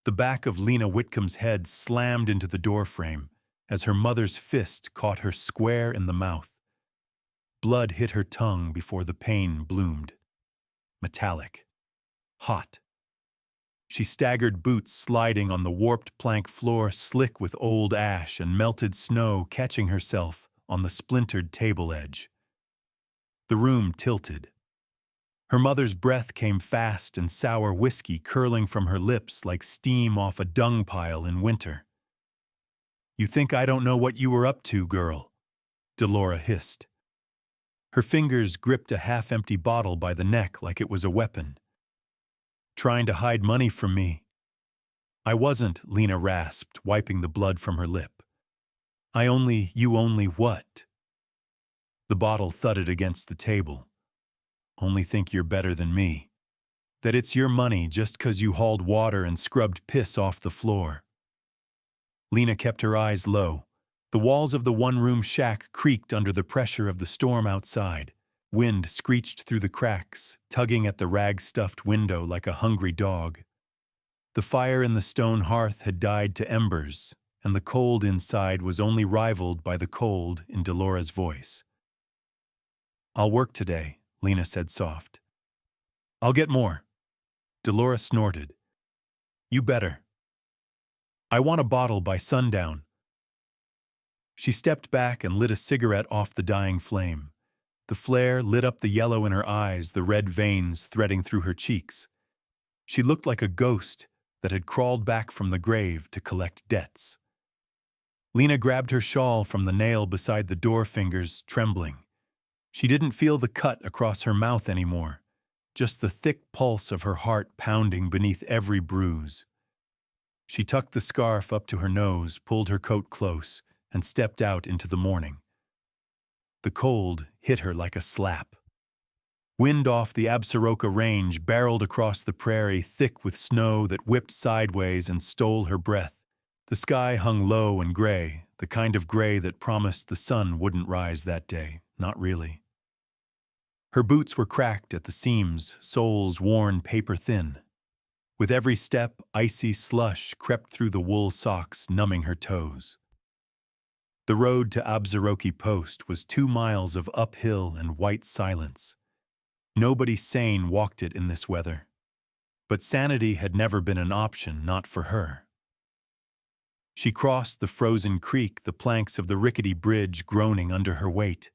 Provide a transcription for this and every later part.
The back of Lena Whitcomb's head slammed into the doorframe as her mother's fist caught her square in the mouth. Blood hit her tongue before the pain bloomed. Metallic. Hot. She staggered, boots sliding on the warped plank floor slick with old ash and melted snow, catching herself on the splintered table edge. The room tilted. Her mother's breath came fast and sour whiskey curling from her lips like steam off a dung pile in winter. "You think I don't know what you were up to, girl?" Delora hissed. Her fingers gripped a half-empty bottle by the neck like it was a weapon. "Trying to hide money from me." "I wasn't," Lena rasped, wiping the blood from her lip. You only what?" The bottle thudded against the table. "Only think you're better than me. That it's your money just 'cause you hauled water and scrubbed piss off the floor." Lena kept her eyes low. The walls of the one-room shack creaked under the pressure of the storm outside. Wind screeched through the cracks, tugging at the rag-stuffed window like a hungry dog. The fire in the stone hearth had died to embers, and the cold inside was only rivaled by the cold in Delora's voice. "I'll work today," Lena said soft. "I'll get more." Delora snorted. "You better. I want a bottle by sundown." She stepped back and lit a cigarette off the dying flame. The flare lit up the yellow in her eyes, the red veins threading through her cheeks. She looked like a ghost that had crawled back from the grave to collect debts. Lena grabbed her shawl from the nail beside the door, fingers trembling. She didn't feel the cut across her mouth anymore, just the thick pulse of her heart pounding beneath every bruise. She tucked the scarf up to her nose, pulled her coat close, and stepped out into the morning. The cold hit her like a slap. Wind off the Absaroka Range barreled across the prairie, thick with snow that whipped sideways and stole her breath. The sky hung low and gray, the kind of gray that promised the sun wouldn't rise that day. Not really. Her boots were cracked at the seams, soles worn paper-thin. With every step, icy slush crept through the wool socks, numbing her toes. The road to Absaroki Post was 2 miles of uphill and white silence. Nobody sane walked it in this weather. But sanity had never been an option, not for her. She crossed the frozen creek, the planks of the rickety bridge groaning under her weight.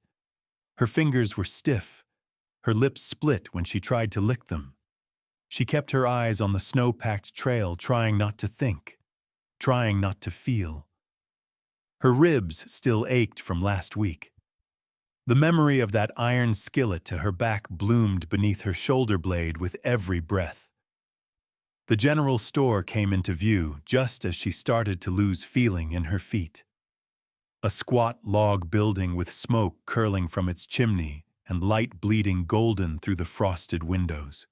Her fingers were stiff, her lips split when she tried to lick them. She kept her eyes on the snow-packed trail, trying not to think, trying not to feel. Her ribs still ached from last week. The memory of that iron skillet to her back bloomed beneath her shoulder blade with every breath. The general store came into view just as she started to lose feeling in her feet. A squat log building with smoke curling from its chimney and light bleeding golden through the frosted windows.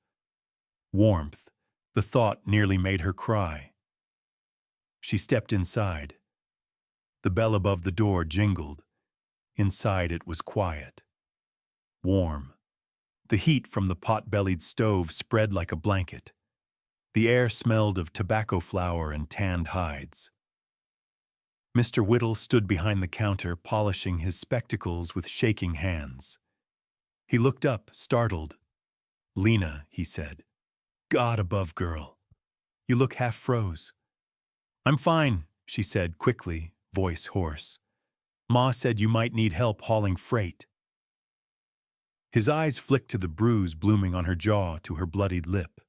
Warmth, the thought nearly made her cry. She stepped inside. The bell above the door jingled. Inside it was quiet. Warm. The heat from the pot-bellied stove spread like a blanket. The air smelled of tobacco flour and tanned hides. Mr. Whittle stood behind the counter, polishing his spectacles with shaking hands. He looked up, startled. "Lena," he said. "God above, girl. You look half froze." "I'm fine," she said quickly, voice hoarse. "Ma said you might need help hauling freight." His eyes flicked to the bruise blooming on her jaw, to her bloodied lip.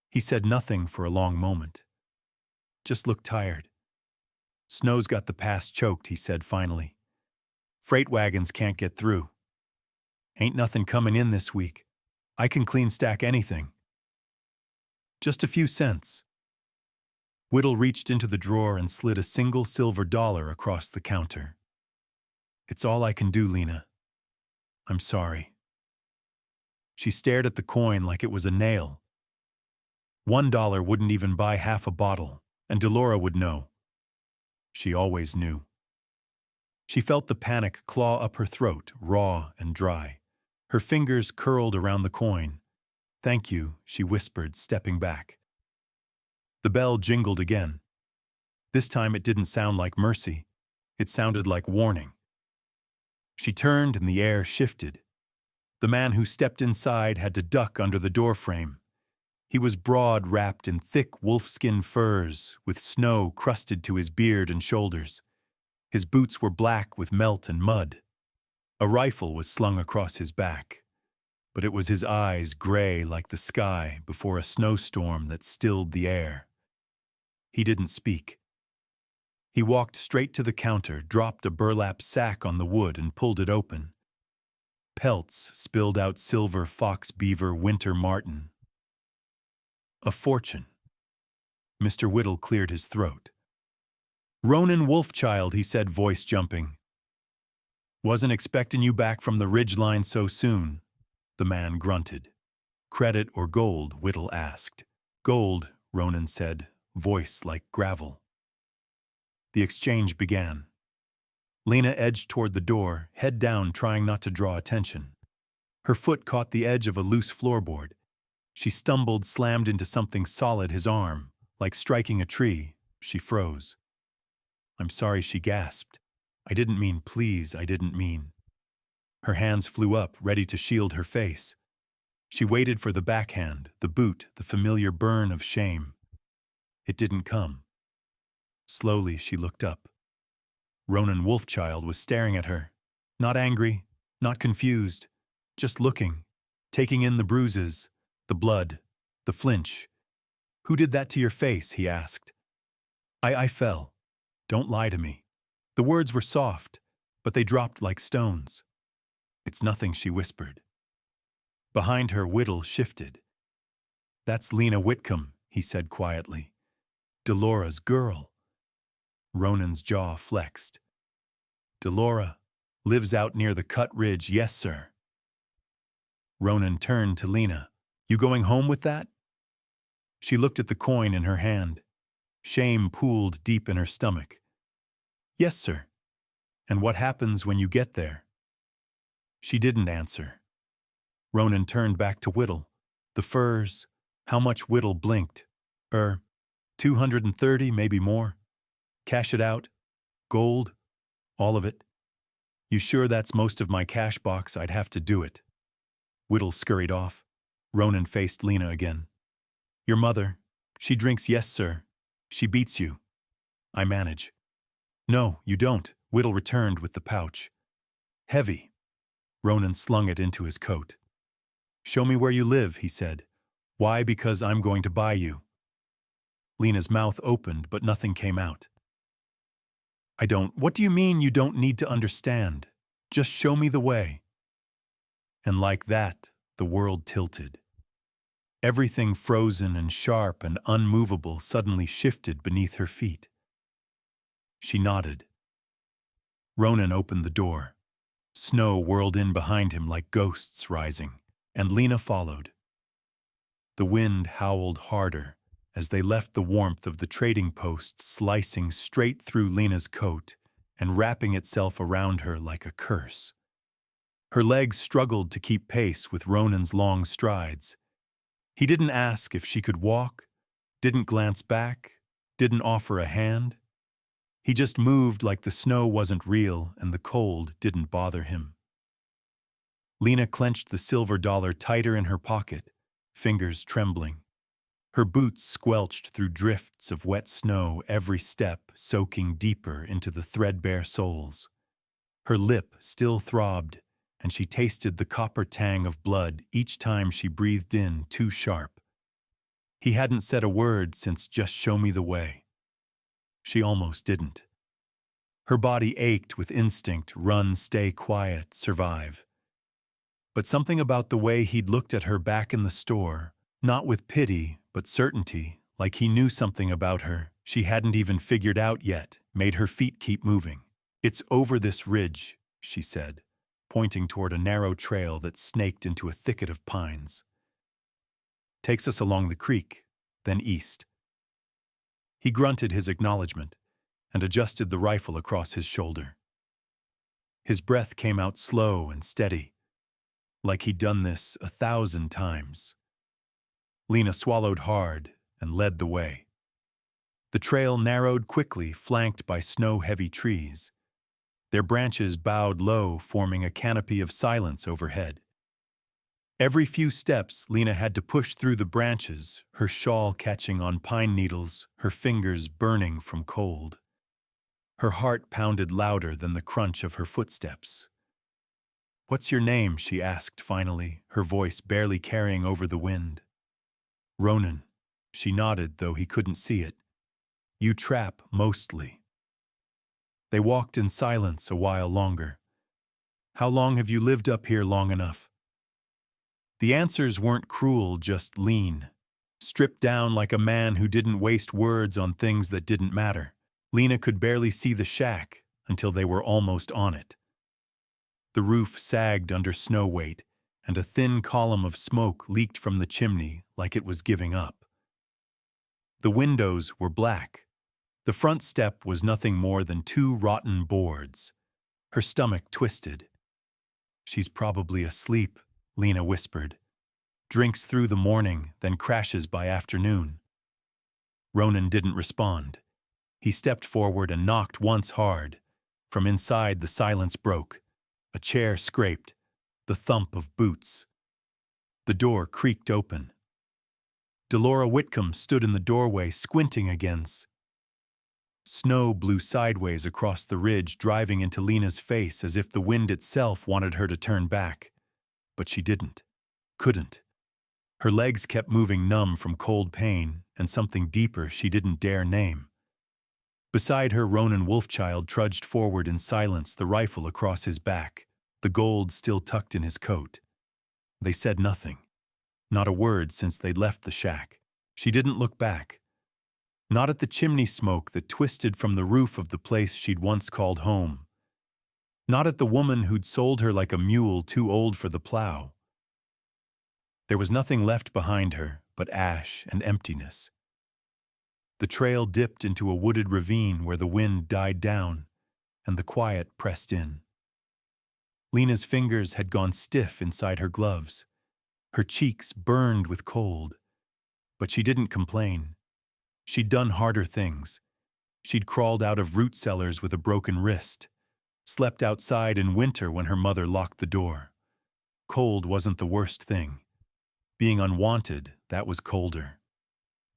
He said nothing for a long moment. "Just looked tired." "Snow's got the pass choked," he said finally. "Freight wagons can't get through. Ain't nothing coming in this week. I can clean stack anything. Just a few cents." Whittle reached into the drawer and slid a single silver dollar across the counter. "It's all I can do, Lena. I'm sorry." She stared at the coin like it was a nail. $1 wouldn't even buy half a bottle, and Delora would know. She always knew. She felt the panic claw up her throat, raw and dry. Her fingers curled around the coin. "Thank you," she whispered, stepping back. The bell jingled again. This time it didn't sound like mercy. It sounded like warning. She turned and the air shifted. The man who stepped inside had to duck under the doorframe. He was broad, wrapped in thick wolfskin furs, with snow crusted to his beard and shoulders. His boots were black with melt and mud. A rifle was slung across his back, but it was his eyes gray like the sky before a snowstorm that stilled the air. He didn't speak. He walked straight to the counter, dropped a burlap sack on the wood and pulled it open. Pelts spilled out silver fox beaver winter marten. A fortune. Mr. Whittle cleared his throat. "Ronan Wolfchild," he said, voice jumping. "Wasn't expecting you back from the ridgeline so soon," the man grunted. "Credit or gold?" Whittle asked. "Gold," Ronan said, voice like gravel. The exchange began. Lena edged toward the door, head down, trying not to draw attention. Her foot caught the edge of a loose floorboard. She stumbled, slammed into something solid, his arm. Like striking a tree, she froze. "I'm sorry," she gasped. "I didn't mean, please, I didn't mean." Her hands flew up, ready to shield her face. She waited for the backhand, the boot, the familiar burn of shame. It didn't come. Slowly, she looked up. Ronan Wolfchild was staring at her. Not angry, not confused, just looking, taking in the bruises, the blood, the flinch. "Who did that to your face?" he asked. I fell. Don't lie to me." The words were soft, but they dropped like stones. "It's nothing," she whispered. Behind her, Whittle shifted. "That's Lena Whitcomb," he said quietly. "Delora's girl." Ronan's jaw flexed. "Delora lives out near the cut ridge, yes, sir." Ronan turned to Lena. "You going home with that?" She looked at the coin in her hand. Shame pooled deep in her stomach. "Yes, sir." "And what happens when you get there?" She didn't answer. Ronan turned back to Whittle. "The furs." How much? Whittle blinked. 230, maybe more. "Cash it out? Gold? All of it?" "You sure that's most of my cash box? I'd have to do it." Whittle scurried off. Ronan faced Lena again. "Your mother, she drinks?" "Yes, sir." "She beats you?" "I manage." "No, you don't." Whittle returned with the pouch. "Heavy." Ronan slung it into his coat. "Show me where you live," he said. "Why? Because I'm going to buy you." Lena's mouth opened, but nothing came out. "I don't." "What do you mean you don't need to understand? Just show me the way." And like that, the world tilted. Everything frozen and sharp and unmovable suddenly shifted beneath her feet. She nodded. Ronan opened the door. Snow whirled in behind him like ghosts rising, and Lena followed. The wind howled harder as they left the warmth of the trading post slicing straight through Lena's coat and wrapping itself around her like a curse. Her legs struggled to keep pace with Ronan's long strides. He didn't ask if she could walk, didn't glance back, didn't offer a hand. He just moved like the snow wasn't real and the cold didn't bother him. Lena clenched the silver dollar tighter in her pocket, fingers trembling. Her boots squelched through drifts of wet snow, every step soaking deeper into the threadbare soles. Her lip still throbbed, and she tasted the copper tang of blood each time she breathed in too sharp. He hadn't said a word since "just show me the way." She almost didn't. Her body ached with instinct: run, stay quiet, survive. But something about the way he'd looked at her back in the store, not with pity, but certainty, like he knew something about her she hadn't even figured out yet, made her feet keep moving. "It's over this ridge," she said, pointing toward a narrow trail that snaked into a thicket of pines. "Takes us along the creek, then east." He grunted his acknowledgement and adjusted the rifle across his shoulder. His breath came out slow and steady, like he'd done this 1,000 times. Lena swallowed hard and led the way. The trail narrowed quickly, flanked by snow-heavy trees. Their branches bowed low, forming a canopy of silence overhead. Every few steps, Lena had to push through the branches, her shawl catching on pine needles, her fingers burning from cold. Her heart pounded louder than the crunch of her footsteps. "What's your name?" she asked finally, her voice barely carrying over the wind. "Ronan." She nodded, though he couldn't see it. "You trap, mostly." They walked in silence a while longer. "How long have you lived up here long enough?" The answers weren't cruel, just lean. Stripped down like a man who didn't waste words on things that didn't matter. Lena could barely see the shack until they were almost on it. The roof sagged under snow weight, and a thin column of smoke leaked from the chimney like it was giving up. The windows were black. The front step was nothing more than 2 rotten boards. Her stomach twisted. "She's probably asleep," Lena whispered. "Drinks through the morning, then crashes by afternoon." Ronan didn't respond. He stepped forward and knocked once hard. From inside, the silence broke. A chair scraped, the thump of boots. The door creaked open. Delora Whitcomb stood in the doorway, squinting again. Snow blew sideways across the ridge, driving into Lena's face as if the wind itself wanted her to turn back. But she didn't. Couldn't. Her legs kept moving numb from cold pain and something deeper she didn't dare name. Beside her, Ronan Wolfchild trudged forward in silence, the rifle across his back, the gold still tucked in his coat. They said nothing. Not a word since they'd left the shack. She didn't look back. Not at the chimney smoke that twisted from the roof of the place she'd once called home. Not at the woman who'd sold her like a mule too old for the plow. There was nothing left behind her but ash and emptiness. The trail dipped into a wooded ravine where the wind died down and the quiet pressed in. Lena's fingers had gone stiff inside her gloves. Her cheeks burned with cold. But she didn't complain. She'd done harder things. She'd crawled out of root cellars with a broken wrist, slept outside in winter when her mother locked the door. Cold wasn't the worst thing. Being unwanted, that was colder.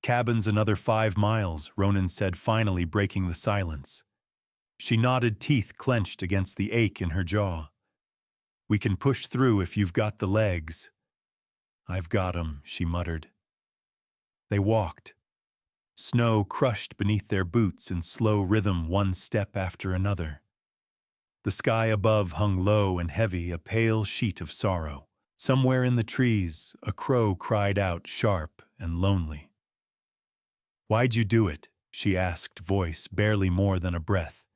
"Cabin's another 5 miles, Ronan said, finally breaking the silence. She nodded, teeth clenched against the ache in her jaw. "We can push through if you've got the legs." "I've got 'em," she muttered. They walked. Snow crushed beneath their boots in slow rhythm, one step after another. The sky above hung low and heavy, a pale sheet of sorrow. Somewhere in the trees, a crow cried out, sharp and lonely. "Why'd you do it?" she asked, voice barely more than a breath.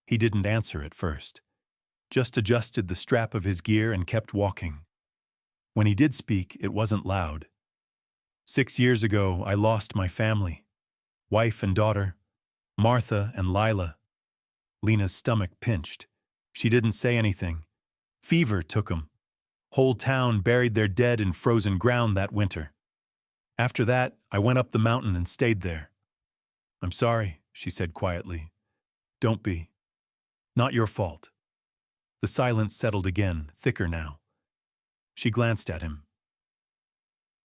He didn't answer at first. Just adjusted the strap of his gear and kept walking. When he did speak, it wasn't loud. "6 years ago, I lost my family. Wife and daughter, Martha and Lila." Lena's stomach pinched. She didn't say anything. "Fever took 'em. Whole town buried their dead in frozen ground that winter. After that, I went up the mountain and stayed there." "I'm sorry," she said quietly. "Don't be. Not your fault." The silence settled again, thicker now. She glanced at him.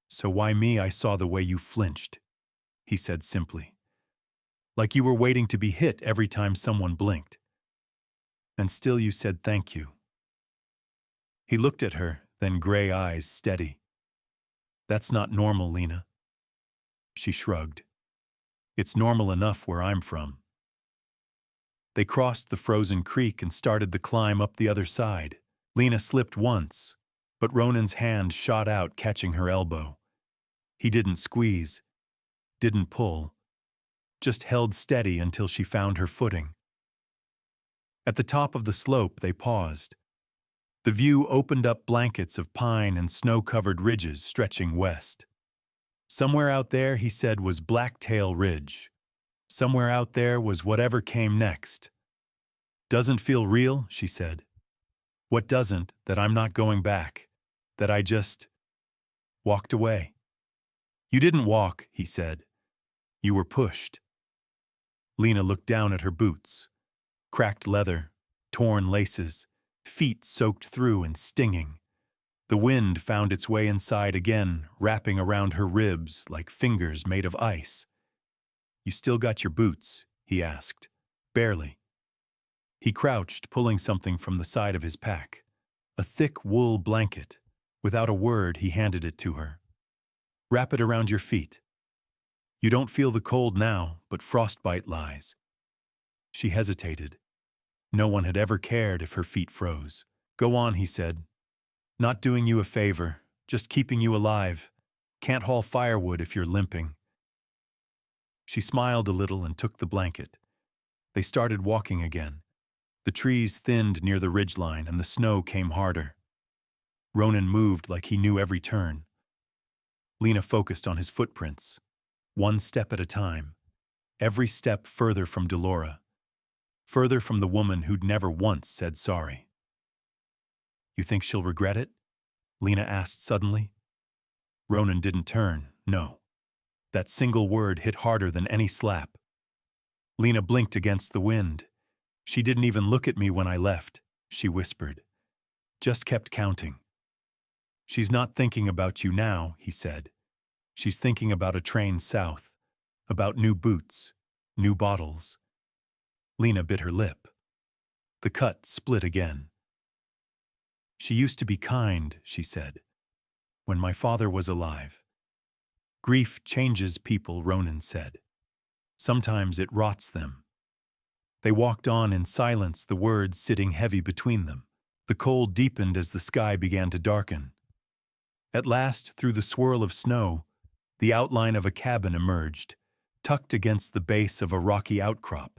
"So why me?" "I saw the way you flinched," he said simply. "Like you were waiting to be hit every time someone blinked. And still you said thank you." He looked at her, then gray eyes steady. "That's not normal, Lena." She shrugged. "It's normal enough where I'm from." They crossed the frozen creek and started the climb up the other side. Lena slipped once, but Ronan's hand shot out, catching her elbow. He didn't squeeze, didn't pull, just held steady until she found her footing. At the top of the slope, they paused. The view opened up blankets of pine and snow-covered ridges stretching west. Somewhere out there, he said, was Blacktail Ridge. Somewhere out there was whatever came next. "Doesn't feel real," she said. "What doesn't? That I'm not going back. That I just walked away." "You didn't walk," he said. "You were pushed." Lena looked down at her boots. Cracked leather, torn laces, feet soaked through and stinging. The wind found its way inside again, wrapping around her ribs like fingers made of ice. "You still got your boots?" he asked. "Barely." He crouched, pulling something from the side of his pack. A thick wool blanket. Without a word, he handed it to her. "Wrap it around your feet. You don't feel the cold now, but frostbite lies." She hesitated. No one had ever cared if her feet froze. "Go on," he said. "Not doing you a favor, just keeping you alive. Can't haul firewood if you're limping." She smiled a little and took the blanket. They started walking again. The trees thinned near the ridgeline and the snow came harder. Ronan moved like he knew every turn. Lena focused on his footprints. One step at a time. Every step further from Delora. Further from the woman who'd never once said sorry. "You think she'll regret it?" Lena asked suddenly. Ronan didn't turn, no. That single word hit harder than any slap. Lena blinked against the wind. "She didn't even look at me when I left," she whispered. "Just kept counting." "She's not thinking about you now," he said. "She's thinking about a train south, about new boots, new bottles." Lena bit her lip. The cut split again. "She used to be kind," she said, "when my father was alive." "Grief changes people," Ronan said. "Sometimes it rots them." They walked on in silence, the words sitting heavy between them. The cold deepened as the sky began to darken. At last, through the swirl of snow, the outline of a cabin emerged, tucked against the base of a rocky outcrop,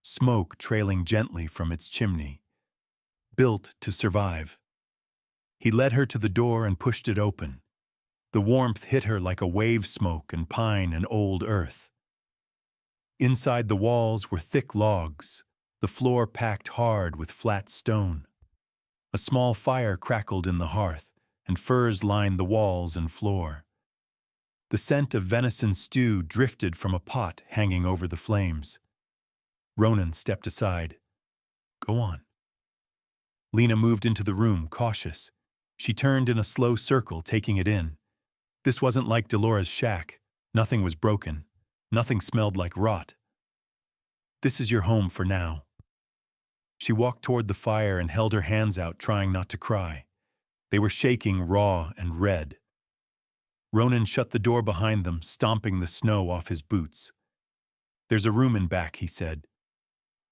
smoke trailing gently from its chimney. Built to survive. He led her to the door and pushed it open. The warmth hit her like a wave smoke and pine and old earth. Inside the walls were thick logs, the floor packed hard with flat stone. A small fire crackled in the hearth, and furs lined the walls and floor. The scent of venison stew drifted from a pot hanging over the flames. Ronan stepped aside. "Go on." Lena moved into the room, cautious. She turned in a slow circle, taking it in. This wasn't like Delora's shack. Nothing was broken. Nothing smelled like rot. "This is your home for now." She walked toward the fire and held her hands out, trying not to cry. They were shaking, raw and red. Ronan shut the door behind them, stomping the snow off his boots. "There's a room in back," he said.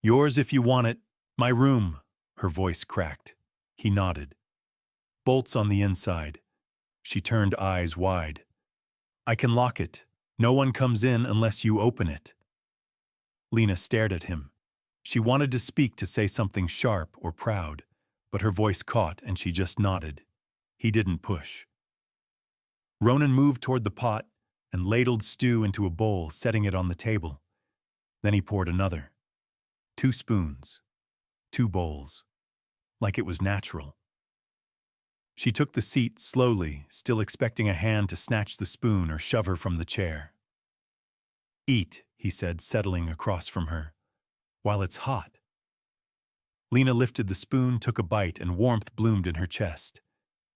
"Yours if you want it. My room." Her voice cracked. He nodded. "Bolts on the inside." She turned eyes wide. "I can lock it. No one comes in unless you open it." Lena stared at him. She wanted to speak, to say something sharp or proud, but her voice caught and she just nodded. He didn't push. Ronan moved toward the pot and ladled stew into a bowl, setting it on the table. Then he poured another. 2 spoons. 2 bowls. Like it was natural. She took the seat slowly, still expecting a hand to snatch the spoon or shove her from the chair. "Eat," he said, settling across from her, "while it's hot." Lena lifted the spoon, took a bite, and warmth bloomed in her chest.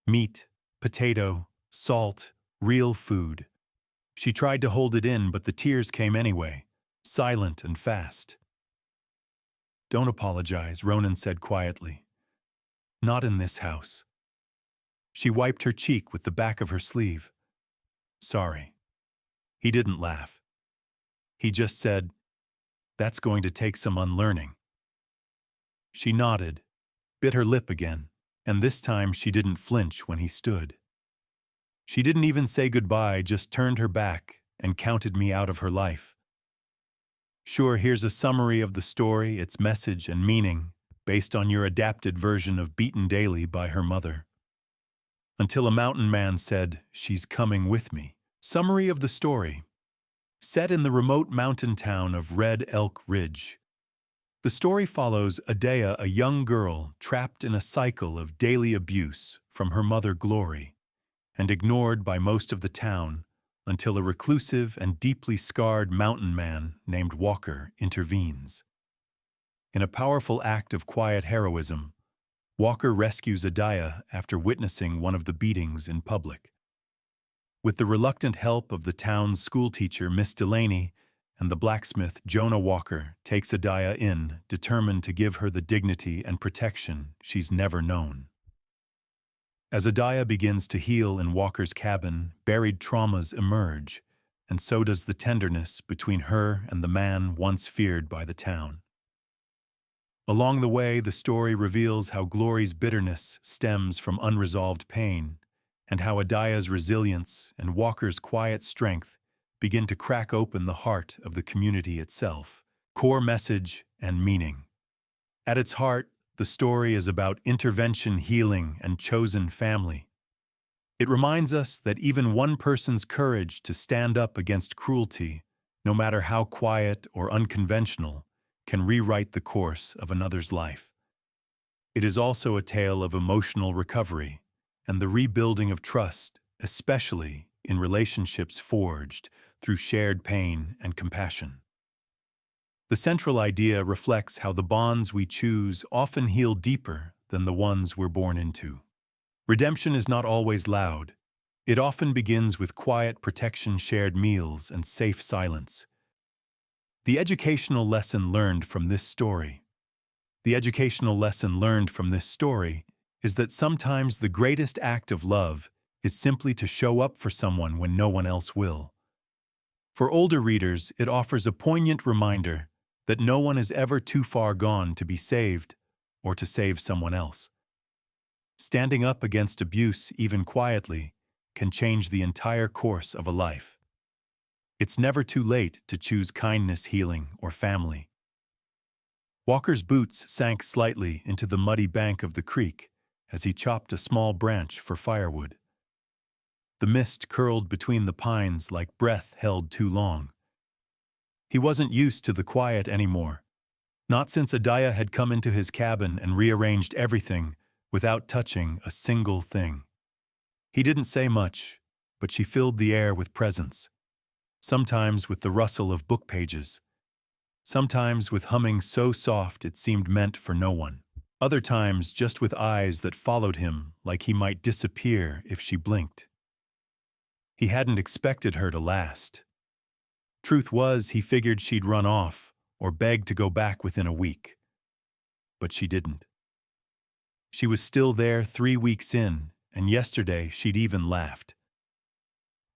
Meat, potato, salt, real food. She tried to hold it in, but the tears came anyway, silent and fast. "Don't apologize," Ronan said quietly. "Not in this house." She wiped her cheek with the back of her sleeve. "Sorry." He didn't laugh. He just said, "That's going to take some unlearning." She nodded, bit her lip again, and this time she didn't flinch when he stood. She didn't even say goodbye, just turned her back and counted me out of her life. Sure, here's a summary of the story, its message and meaning, based on your adapted version of Beaten Daily by her mother. Until a mountain man said, "She's coming with me." Summary of the story. Set in the remote mountain town of Red Elk Ridge. The story follows Adea, a young girl trapped in a cycle of daily abuse from her mother Glory, and ignored by most of the town, until a reclusive and deeply scarred mountain man named Walker intervenes. In a powerful act of quiet heroism, Walker rescues Adiah after witnessing one of the beatings in public. With the reluctant help of the town's schoolteacher, Miss Delaney, and the blacksmith, Jonah Walker takes Adiah in, determined to give her the dignity and protection she's never known. As Adiah begins to heal in Walker's cabin, buried traumas emerge, and so does the tenderness between her and the man once feared by the town. Along the way, the story reveals how Glory's bitterness stems from unresolved pain, and how Adiah's resilience and Walker's quiet strength begin to crack open the heart of the community itself. Core message and meaning. At its heart, the story is about intervention, healing, and chosen family. It reminds us that even one person's courage to stand up against cruelty, no matter how quiet or unconventional, can rewrite the course of another's life. It is also a tale of emotional recovery and the rebuilding of trust, especially in relationships forged through shared pain and compassion. The central idea reflects how the bonds we choose often heal deeper than the ones we're born into. Redemption is not always loud. It often begins with quiet protection, shared meals, and safe silence. The educational lesson learned from this story. The educational lesson learned from this story is that sometimes the greatest act of love is simply to show up for someone when no one else will. For older readers, it offers a poignant reminder that no one is ever too far gone to be saved or to save someone else. Standing up against abuse, even quietly, can change the entire course of a life. It's never too late to choose kindness, healing, or family. Walker's boots sank slightly into the muddy bank of the creek as he chopped a small branch for firewood. The mist curled between the pines like breath held too long. He wasn't used to the quiet anymore, not since Adiah had come into his cabin and rearranged everything without touching a single thing. He didn't say much, but she filled the air with presence, sometimes with the rustle of book pages, sometimes with humming so soft it seemed meant for no one, other times just with eyes that followed him like he might disappear if she blinked. He hadn't expected her to last. Truth was, he figured she'd run off or beg to go back within a week. But she didn't. She was still there 3 weeks in, and yesterday she'd even laughed.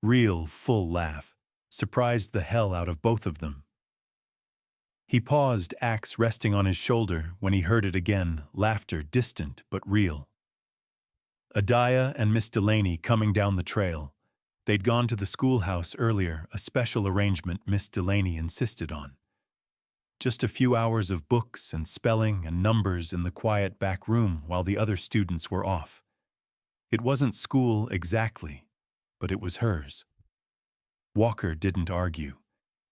Real, full laugh, surprised the hell out of both of them. He paused, axe resting on his shoulder, when he heard it again, laughter distant but real. Adiah and Miss Delaney coming down the trail. They'd gone to the schoolhouse earlier, a special arrangement Miss Delaney insisted on. Just a few hours of books and spelling and numbers in the quiet back room while the other students were off. It wasn't school exactly, but it was hers. Walker didn't argue.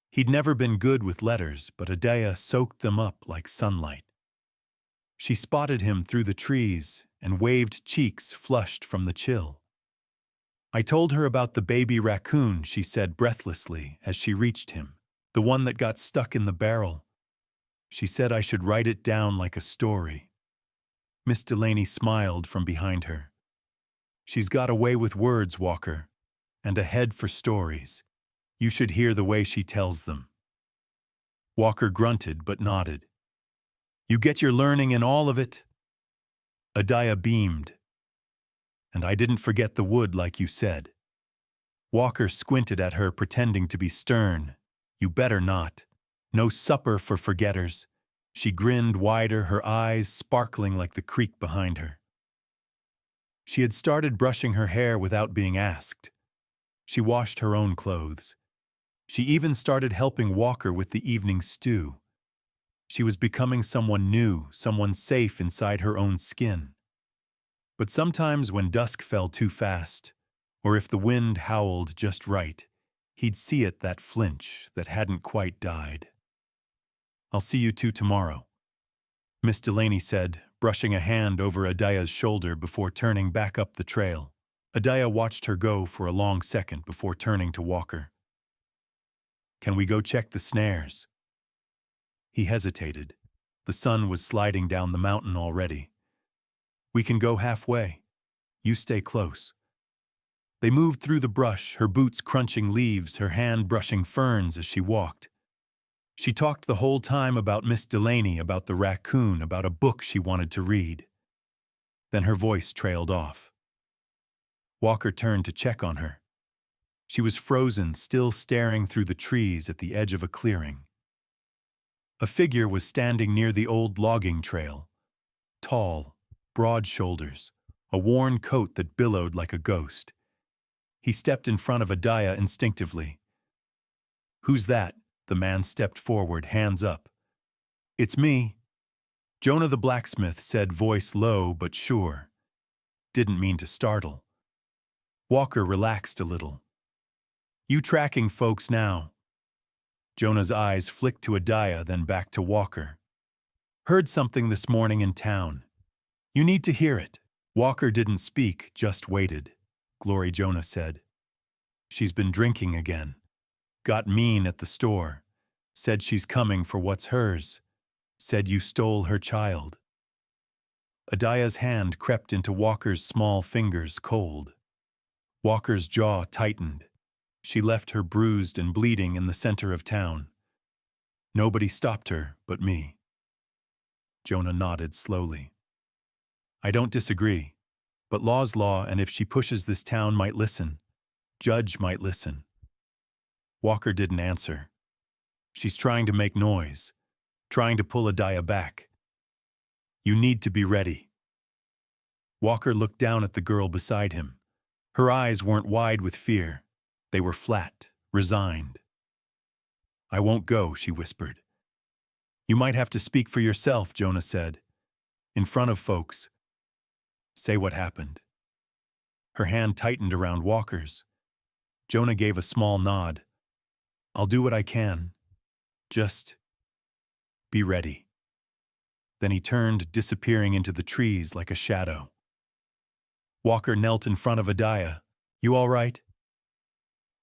He'd never been good with letters, but Adiah soaked them up like sunlight. She spotted him through the trees and waved, cheeks flushed from the chill. I told her about the baby raccoon, she said breathlessly as she reached him, the one that got stuck in the barrel. She said I should write it down like a story. Miss Delaney smiled from behind her. She's got a way with words, Walker, and a head for stories. You should hear the way she tells them. Walker grunted but nodded. You get your learning in all of it? Adiah beamed. And I didn't forget the wood like you said. Walker squinted at her, pretending to be stern. You better not. No supper for forgetters. She grinned wider, her eyes sparkling like the creek behind her. She had started brushing her hair without being asked. She washed her own clothes. She even started helping Walker with the evening stew. She was becoming someone new, someone safe inside her own skin. But sometimes when dusk fell too fast, or if the wind howled just right, he'd see it, that flinch that hadn't quite died. I'll see you two tomorrow, Miss Delaney said, brushing a hand over Adiah's shoulder before turning back up the trail. Adaya watched her go for a long second before turning to Walker. "Can we go check the snares?" He hesitated. The sun was sliding down the mountain already. "We can go halfway. You stay close." They moved through the brush, her boots crunching leaves, her hand brushing ferns as she walked. She talked the whole time about Miss Delaney, about the raccoon, about a book she wanted to read. Then her voice trailed off. Walker turned to check on her. She was frozen, still staring through the trees at the edge of a clearing. A figure was standing near the old logging trail. Tall, broad shoulders, a worn coat that billowed like a ghost. He stepped in front of Adaya instinctively. "Who's that?" The man stepped forward, hands up. "It's me." Jonah the blacksmith said, voice low but sure. Didn't mean to startle. Walker relaxed a little. "You tracking folks now?" Jonah's eyes flicked to Adaya, then back to Walker. "Heard something this morning in town. You need to hear it." Walker didn't speak, just waited. Glory Jonah said. "She's been drinking again. Got mean at the store. Said she's coming for what's hers. Said you stole her child." Adaya's hand crept into Walker's small fingers, cold. Walker's jaw tightened. She left her bruised and bleeding in the center of town. Nobody stopped her but me. Jonah nodded slowly. "I don't disagree, but law's law, and if she pushes, this town might listen. Judge might listen." Walker didn't answer. "She's trying to make noise, trying to pull Adaya back. You need to be ready." Walker looked down at the girl beside him. Her eyes weren't wide with fear. They were flat, resigned. "I won't go," she whispered. "You might have to speak for yourself," Jonah said. "In front of folks. Say what happened." Her hand tightened around Walker's. Jonah gave a small nod. "I'll do what I can. Just be ready." Then he turned, disappearing into the trees like a shadow. Walker knelt in front of Adaya. "You all right?"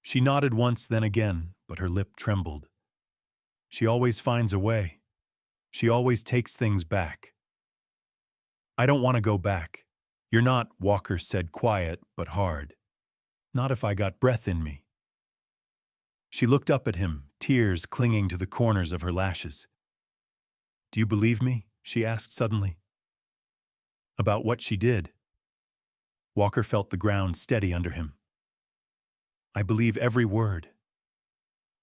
She nodded once, then again, but her lip trembled. "She always finds a way. She always takes things back." "I don't want to go back." "You're not," Walker said, quiet but hard. "Not if I got breath in me." She looked up at him, tears clinging to the corners of her lashes. "Do you believe me?" she asked suddenly. "About what she did?" Walker felt the ground steady under him. "I believe every word."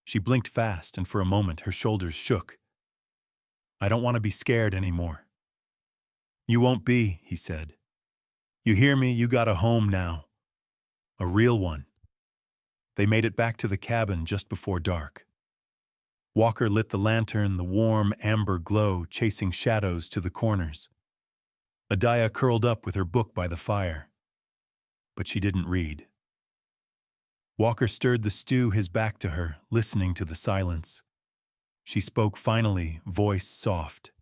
She blinked fast, and for a moment her shoulders shook. "I don't want to be scared anymore." "You won't be," he said. "You hear me? You got a home now. A real one." They made it back to the cabin just before dark. Walker lit the lantern, the warm amber glow chasing shadows to the corners. Adaya curled up with her book by the fire. But she didn't read. Walker stirred the stew, his back to her, listening to the silence. She spoke finally, voice soft.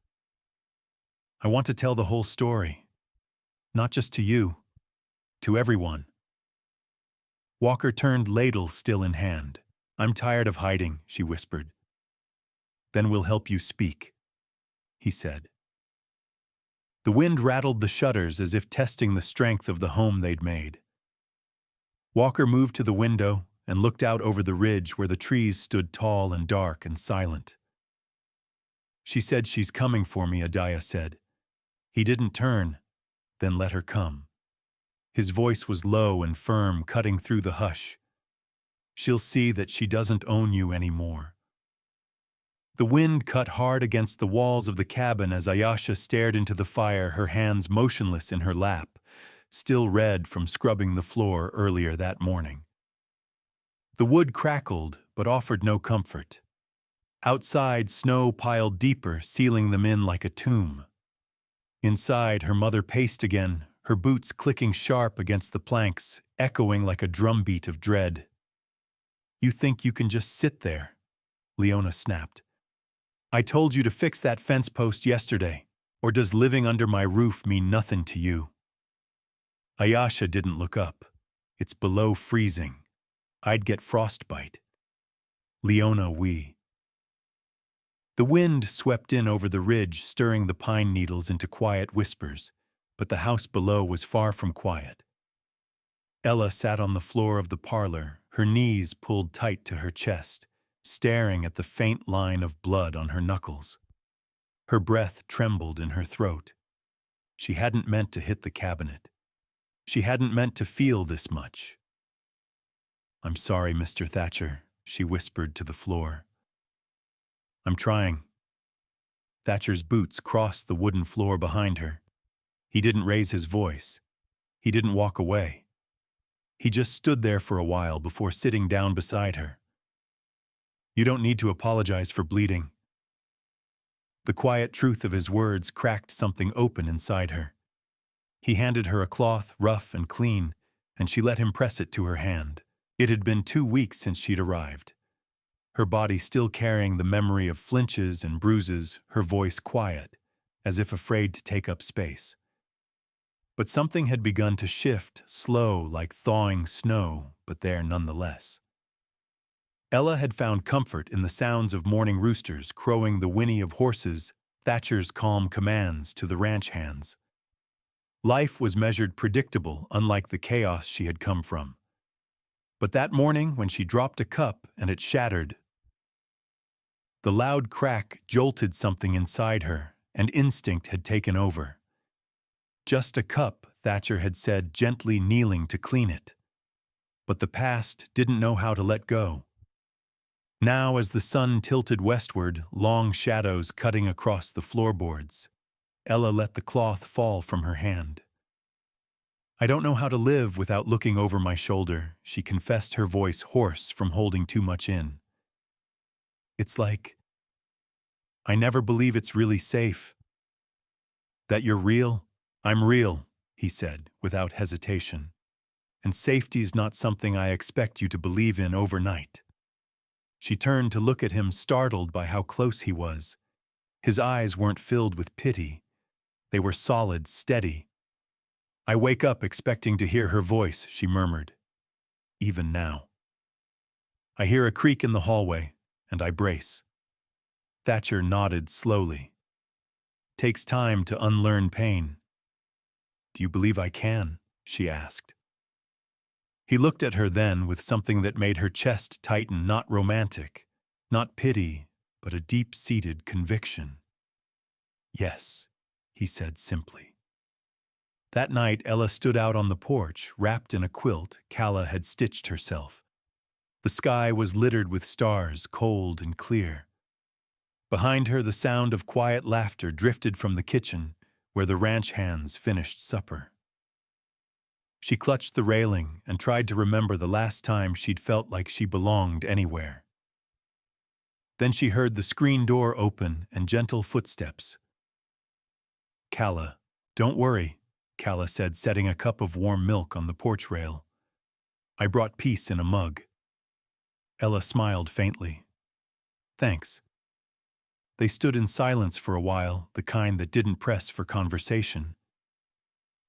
"I want to tell the whole story. Not just to you. To everyone." Walker turned, ladle still in hand. "I'm tired of hiding," she whispered. "Then we'll help you speak," he said. The wind rattled the shutters as if testing the strength of the home they'd made. Walker moved to the window and looked out over the ridge where the trees stood tall and dark and silent. "She said she's coming for me," Adaya said. He didn't turn, then let her come. His voice was low and firm, cutting through the hush. "She'll see that she doesn't own you anymore." The wind cut hard against the walls of the cabin as Ayasha stared into the fire, her hands motionless in her lap, still red from scrubbing the floor earlier that morning. The wood crackled, but offered no comfort. Outside, snow piled deeper, sealing them in like a tomb. Inside, her mother paced again, her boots clicking sharp against the planks, echoing like a drumbeat of dread. "You think you can just sit there?" Leona snapped. "I told you to fix that fence post yesterday. Or does living under my roof mean nothing to you?" Ayasha didn't look up. It's below freezing. I'd get frostbite. Leona, we. The wind swept in over the ridge, stirring the pine needles into quiet whispers, but the house below was far from quiet. Ella sat on the floor of the parlor, her knees pulled tight to her chest, staring at the faint line of blood on her knuckles. Her breath trembled in her throat. She hadn't meant to hit the cabinet. She hadn't meant to feel this much. "I'm sorry, Mr. Thatcher," she whispered to the floor. "I'm trying." Thatcher's boots crossed the wooden floor behind her. He didn't raise his voice. He didn't walk away. He just stood there for a while before sitting down beside her. "You don't need to apologize for bleeding." The quiet truth of his words cracked something open inside her. He handed her a cloth, rough and clean, and she let him press it to her hand. It had been 2 weeks since she'd arrived. Her body still carrying the memory of flinches and bruises, her voice quiet, as if afraid to take up space. But something had begun to shift, slow like thawing snow, but there nonetheless. Ella had found comfort in the sounds of morning roosters crowing, the whinny of horses, Thatcher's calm commands to the ranch hands. Life was measured predictable, unlike the chaos she had come from. But that morning, when she dropped a cup and it shattered, the loud crack jolted something inside her, and instinct had taken over. "Just a cup," Thatcher had said, gently kneeling to clean it. But the past didn't know how to let go. Now, as the sun tilted westward, long shadows cutting across the floorboards, Ella let the cloth fall from her hand. "I don't know how to live without looking over my shoulder," she confessed, her voice hoarse from holding too much in. "It's like I never believe it's really safe." "That you're real? I'm real," he said, without hesitation. "And safety's not something I expect you to believe in overnight." She turned to look at him, startled by how close he was. His eyes weren't filled with pity. They were solid, steady. "I wake up expecting to hear her voice," she murmured. "Even now. I hear a creak in the hallway, and I brace." Thatcher nodded slowly. "Takes time to unlearn pain." "Do you believe I can?" she asked. He looked at her then with something that made her chest tighten, not romantic, not pity, but a deep-seated conviction. "Yes," he said simply. That night, Ella stood out on the porch, wrapped in a quilt Calla had stitched herself. The sky was littered with stars, cold and clear. Behind her, the sound of quiet laughter drifted from the kitchen, where the ranch hands finished supper. She clutched the railing and tried to remember the last time she'd felt like she belonged anywhere. Then she heard the screen door open and gentle footsteps. "Calla, don't worry," Calla said, setting a cup of warm milk on the porch rail. "I brought peace in a mug." Ella smiled faintly. "Thanks." They stood in silence for a while, the kind that didn't press for conversation.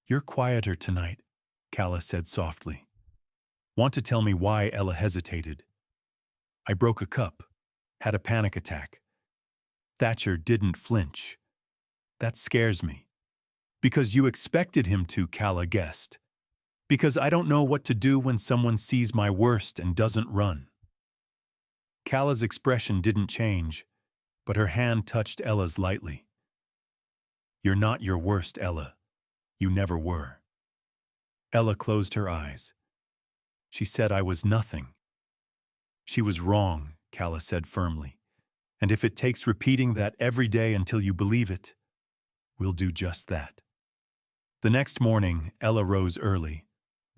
"You're quieter tonight," Calla said softly. "Want to tell me why?" Ella hesitated. "I broke a cup. Had a panic attack." Thatcher didn't flinch. "That scares me." "Because you expected him to," Calla guessed. "Because I don't know what to do when someone sees my worst and doesn't run." Calla's expression didn't change, but her hand touched Ella's lightly. "You're not your worst, Ella. You never were." Ella closed her eyes. "She said I was nothing." "She was wrong," Calla said firmly. "And if it takes repeating that every day until you believe it, we'll do just that." The next morning, Ella rose early.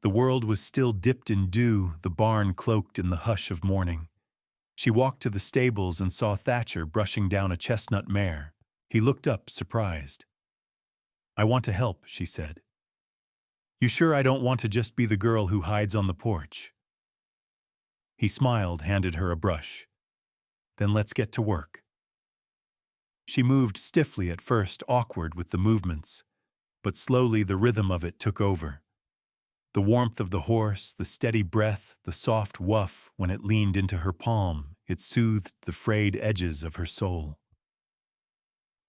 The world was still dipped in dew, the barn cloaked in the hush of morning. She walked to the stables and saw Thatcher brushing down a chestnut mare. He looked up, surprised. "I want to help," she said. "You sure I don't want to just be the girl who hides on the porch?" He smiled, handed her a brush. "Then let's get to work." She moved stiffly at first, awkward with the movements, but slowly the rhythm of it took over. The warmth of the horse, the steady breath, the soft woof when it leaned into her palm, it soothed the frayed edges of her soul.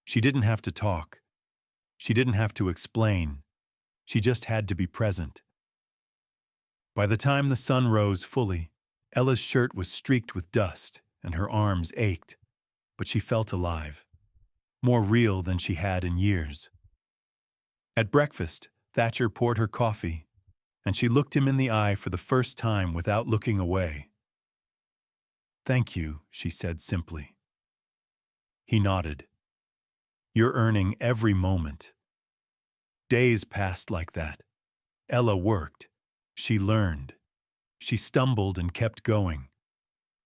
She didn't have to talk. She didn't have to explain. She just had to be present. By the time the sun rose fully, Ella's shirt was streaked with dust and her arms ached, but she felt alive, more real than she had in years. At breakfast, Thatcher poured her coffee, and she looked him in the eye for the first time without looking away. "Thank you," she said simply. He nodded. "You're earning every moment." Days passed like that. Ella worked. She learned. She stumbled and kept going.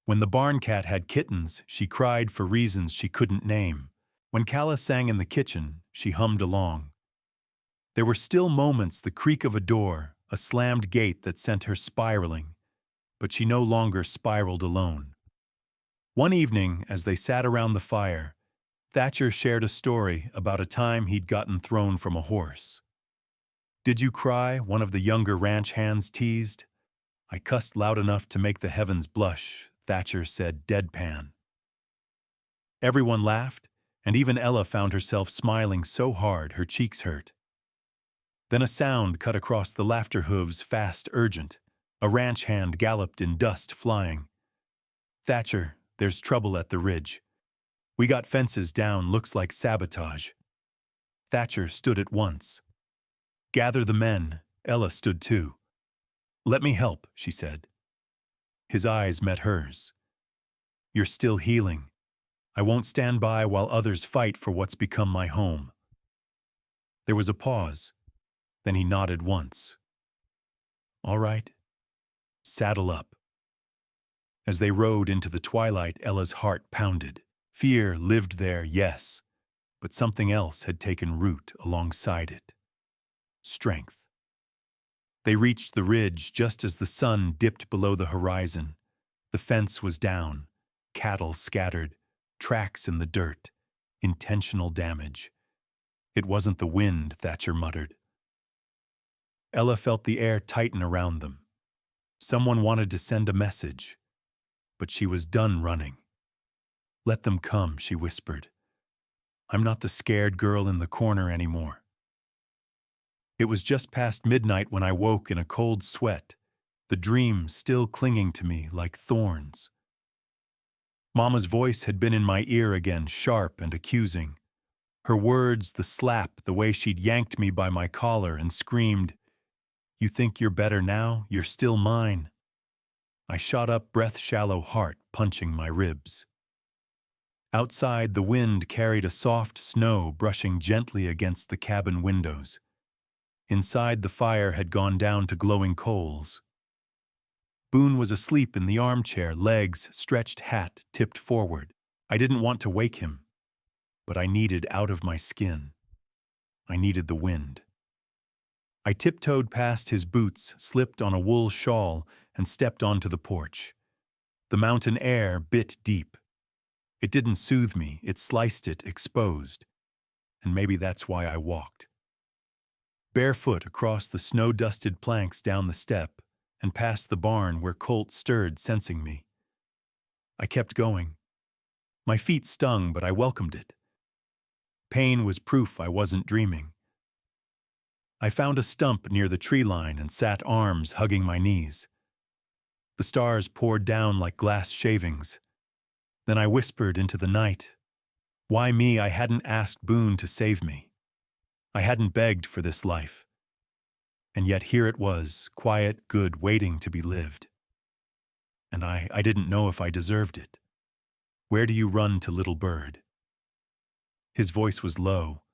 When the barn cat had kittens, she cried for reasons she couldn't name. When Calla sang in the kitchen, she hummed along. There were still moments, the creak of a door, a slammed gate that sent her spiraling, but she no longer spiraled alone. One evening, as they sat around the fire, Thatcher shared a story about a time he'd gotten thrown from a horse. "Did you cry?" one of the younger ranch hands teased. "I cussed loud enough to make the heavens blush," Thatcher said deadpan. Everyone laughed, and even Ella found herself smiling so hard her cheeks hurt. Then a sound cut across the laughter hooves, fast, urgent. A ranch hand galloped in dust flying. "Thatcher, there's trouble at the ridge. We got fences down, looks like sabotage." Thatcher stood at once. "Gather the men." Ella stood too. "Let me help," she said. His eyes met hers. "You're still healing. I won't stand by while others fight for what's become my home." There was a pause. Then he nodded once. "All right. Saddle up." As they rode into the twilight, Ella's heart pounded. Fear lived there, yes, but something else had taken root alongside it. Strength. They reached the ridge just as the sun dipped below the horizon. The fence was down, cattle scattered, tracks in the dirt, intentional damage. "It wasn't the wind," Thatcher muttered. Ella felt the air tighten around them. Someone wanted to send a message, but she was done running. "Let them come," she whispered. "I'm not the scared girl in the corner anymore." It was just past midnight when I woke in a cold sweat, the dream still clinging to me like thorns. Mama's voice had been in my ear again, sharp and accusing. Her words, the slap, the way she'd yanked me by my collar and screamed, "You think you're better now? You're still mine." I shot up, breath-shallow heart punching my ribs. Outside, the wind carried a soft snow brushing gently against the cabin windows. Inside, the fire had gone down to glowing coals. Boone was asleep in the armchair, legs stretched, hat tipped forward. I didn't want to wake him, but I needed out of my skin. I needed the wind. I tiptoed past his boots, slipped on a wool shawl, and stepped onto the porch. The mountain air bit deep. It didn't soothe me, it sliced it, exposed. And maybe that's why I walked. Barefoot across the snow-dusted planks down the step, and past the barn where Colt stirred, sensing me. I kept going. My feet stung, but I welcomed it. Pain was proof I wasn't dreaming. I found a stump near the tree line and sat, arms hugging my knees. The stars poured down like glass shavings. Then I whispered into the night. Why me? I hadn't asked Boone to save me. I hadn't begged for this life. And yet here it was, quiet, good, waiting to be lived. And I didn't know if I deserved it. "Where do you run to, little bird?" His voice was low,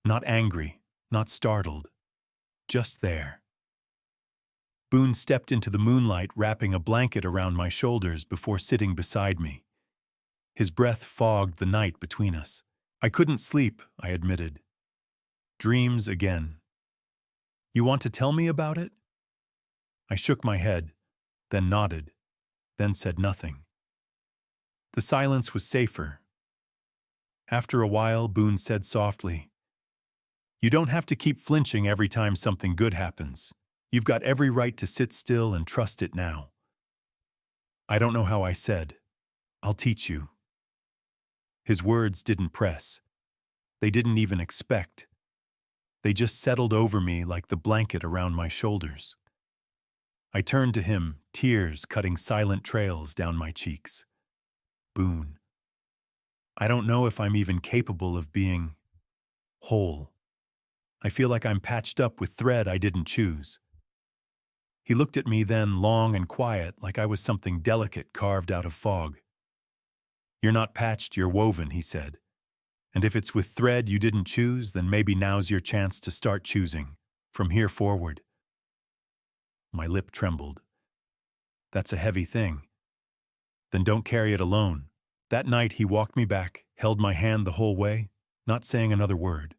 not angry, not startled, just there. Boone stepped into the moonlight, wrapping a blanket around my shoulders before sitting beside me. His breath fogged the night between us. I couldn't sleep, I admitted. Dreams again. "You want to tell me about it?" I shook my head, then nodded, then said nothing. The silence was safer. After a while, Boone said softly, "You don't have to keep flinching every time something good happens. You've got every right to sit still and trust it now. I don't know how I said. I'll teach you. His words didn't press. They didn't even expect. They just settled over me like the blanket around my shoulders. I turned to him, tears cutting silent trails down my cheeks. Boone, I don't know if I'm even capable of being whole. I feel like I'm patched up with thread I didn't choose. He looked at me then, long and quiet, like I was something delicate carved out of fog. You're not patched, you're woven, he said. And if it's with thread you didn't choose, then maybe now's your chance to start choosing, from here forward. My lip trembled. That's a heavy thing. Then don't carry it alone. That night he walked me back, held my hand the whole way, not saying another word.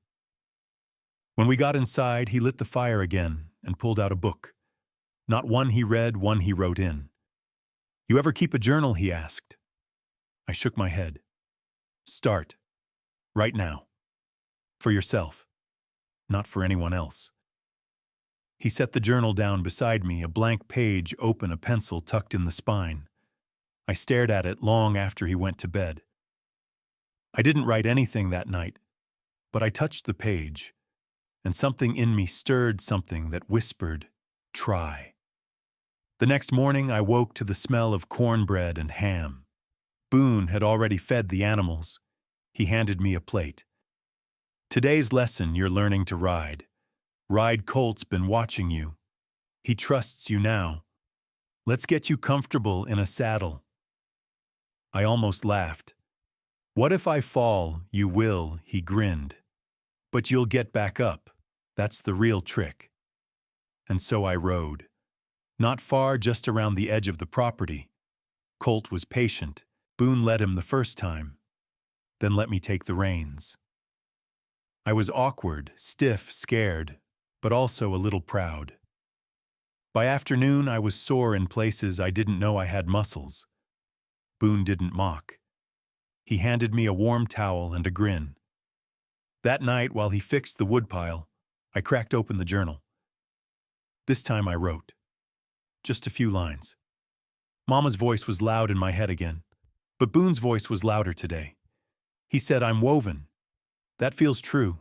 When we got inside, he lit the fire again and pulled out a book. Not one he read, one he wrote in. You ever keep a journal, he asked. I shook my head. Start. Right now. For yourself. Not for anyone else. He set the journal down beside me, a blank page open, a pencil tucked in the spine. I stared at it long after he went to bed. I didn't write anything that night, but I touched the page, and something in me stirred, something that whispered, try. The next morning I woke to the smell of cornbread and ham. Boone had already fed the animals. He handed me a plate. Today's lesson, you're learning to ride. Ride Colt's been watching you. He trusts you now. Let's get you comfortable in a saddle. I almost laughed. What if I fall? You will, he grinned. But you'll get back up. That's the real trick. And so I rode. Not far, just around the edge of the property. Colt was patient. Boone led him the first time, then let me take the reins. I was awkward, stiff, scared, but also a little proud. By afternoon, I was sore in places I didn't know I had muscles. Boone didn't mock. He handed me a warm towel and a grin. That night, while he fixed the woodpile, I cracked open the journal. This time I wrote. Just a few lines. Mama's voice was loud in my head again, but Boone's voice was louder today. He said, I'm woven. That feels true.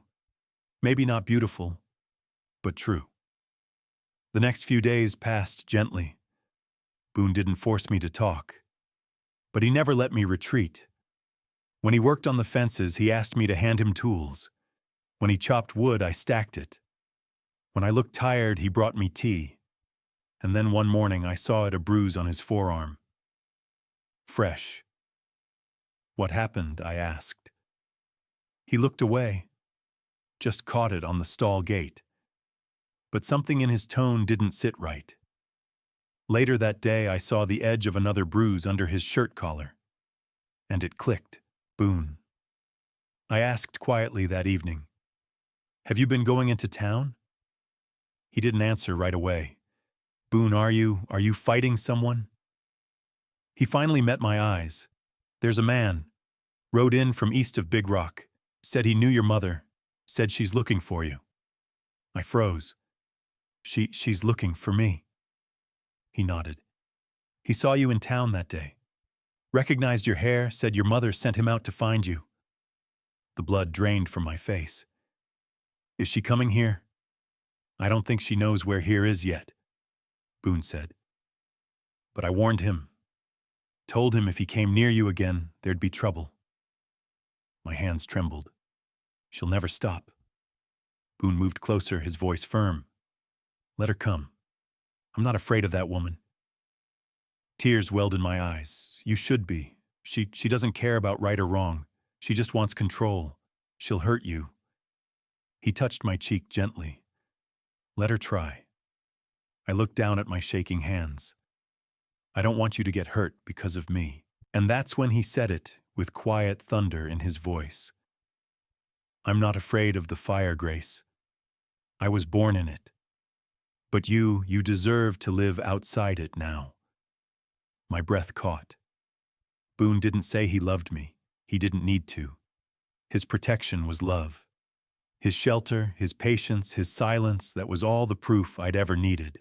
Maybe not beautiful, but true. The next few days passed gently. Boone didn't force me to talk, but he never let me retreat. When he worked on the fences, he asked me to hand him tools. When he chopped wood, I stacked it. When I looked tired, he brought me tea. And then one morning, I saw a bruise on his forearm. Fresh. What happened? I asked. He looked away, just caught it on the stall gate. But something in his tone didn't sit right. Later that day, I saw the edge of another bruise under his shirt collar. And it clicked. Boone. I asked quietly that evening, have you been going into town? He didn't answer right away. Boone, are you fighting someone? He finally met my eyes. There's a man. Rode in from east of Big Rock. Said he knew your mother. Said she's looking for you. I froze. She's looking for me. He nodded. He saw you in town that day. Recognized your hair, said your mother sent him out to find you. The blood drained from my face. Is she coming here? I don't think she knows where here is yet, Boone said. But I warned him. Told him if he came near you again, there'd be trouble. My hands trembled. She'll never stop. Boone moved closer, his voice firm. Let her come. I'm not afraid of that woman. Tears welled in my eyes. You should be. She doesn't care about right or wrong. She just wants control. She'll hurt you. He touched my cheek gently. Let her try. I looked down at my shaking hands. I don't want you to get hurt because of me. And that's when he said it, with quiet thunder in his voice. I'm not afraid of the fire, Grace. I was born in it. But you deserve to live outside it now. My breath caught. Boone didn't say he loved me. He didn't need to. His protection was love. His shelter, his patience, his silence, that was all the proof I'd ever needed.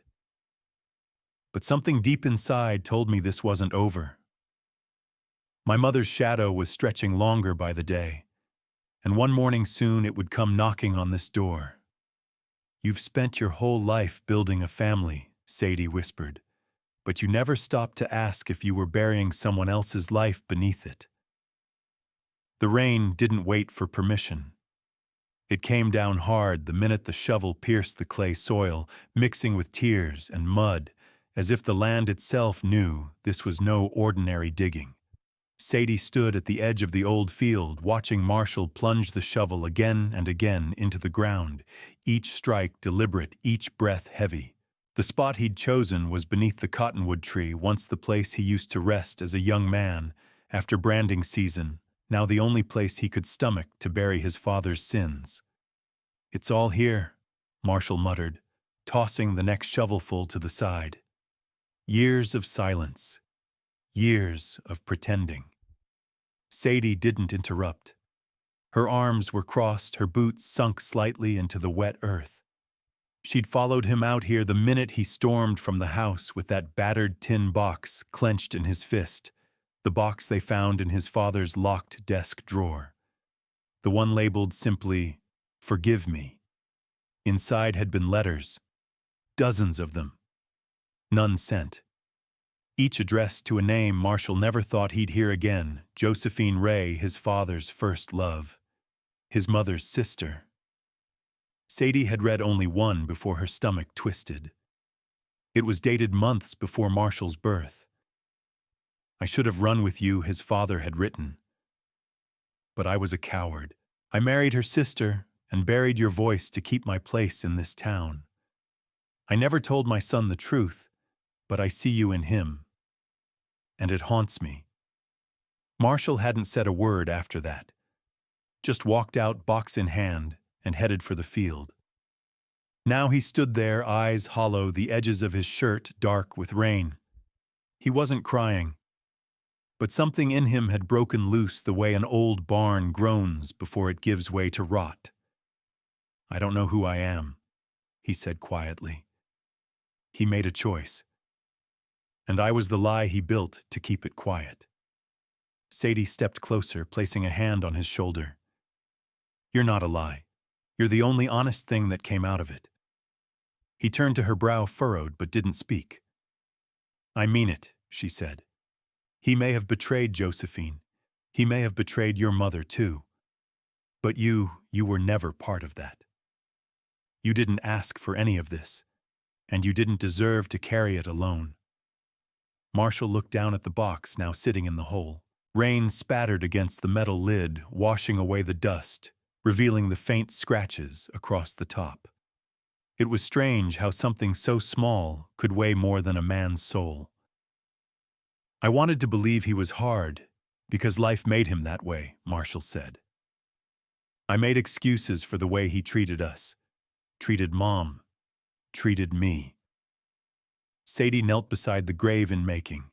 But something deep inside told me this wasn't over. My mother's shadow was stretching longer by the day, and one morning soon it would come knocking on this door. "You've spent your whole life building a family," Sadie whispered, "but you never stopped to ask if you were burying someone else's life beneath it." The rain didn't wait for permission. It came down hard the minute the shovel pierced the clay soil, mixing with tears and mud, as if the land itself knew this was no ordinary digging. Sadie stood at the edge of the old field, watching Marshall plunge the shovel again and again into the ground, each strike deliberate, each breath heavy. The spot he'd chosen was beneath the cottonwood tree, once the place he used to rest as a young man, after branding season, now the only place he could stomach to bury his father's sins. "It's all here," Marshall muttered, tossing the next shovelful to the side. Years of silence. Years of pretending. Sadie didn't interrupt. Her arms were crossed, her boots sunk slightly into the wet earth. She'd followed him out here the minute he stormed from the house with that battered tin box clenched in his fist, the box they found in his father's locked desk drawer. The one labeled simply, "Forgive me." Inside had been letters, dozens of them. None sent. Each addressed to a name Marshall never thought he'd hear again, Josephine Ray, his father's first love, his mother's sister. Sadie had read only one before her stomach twisted. It was dated months before Marshall's birth. "I should have run with you," his father had written. "But I was a coward. I married her sister and buried your voice to keep my place in this town. I never told my son the truth, but I see you in him. And it haunts me." Marshall hadn't said a word after that. Just walked out, box in hand, and headed for the field. Now he stood there, eyes hollow, the edges of his shirt dark with rain. He wasn't crying, but something in him had broken loose the way an old barn groans before it gives way to rot. "I don't know who I am," he said quietly. He made a choice. And I was the lie he built to keep it quiet. Sadie stepped closer, placing a hand on his shoulder. "You're not a lie. You're the only honest thing that came out of it." He turned to her, brow furrowed, but didn't speak. "I mean it," she said. "He may have betrayed Josephine. He may have betrayed your mother too. But you were never part of that. You didn't ask for any of this, and you didn't deserve to carry it alone." Marshall looked down at the box now sitting in the hole. Rain spattered against the metal lid, washing away the dust, revealing the faint scratches across the top. It was strange how something so small could weigh more than a man's soul. "I wanted to believe he was hard, because life made him that way," Marshall said. "I made excuses for the way he treated us, treated Mom, treated me." Sadie knelt beside the grave in making.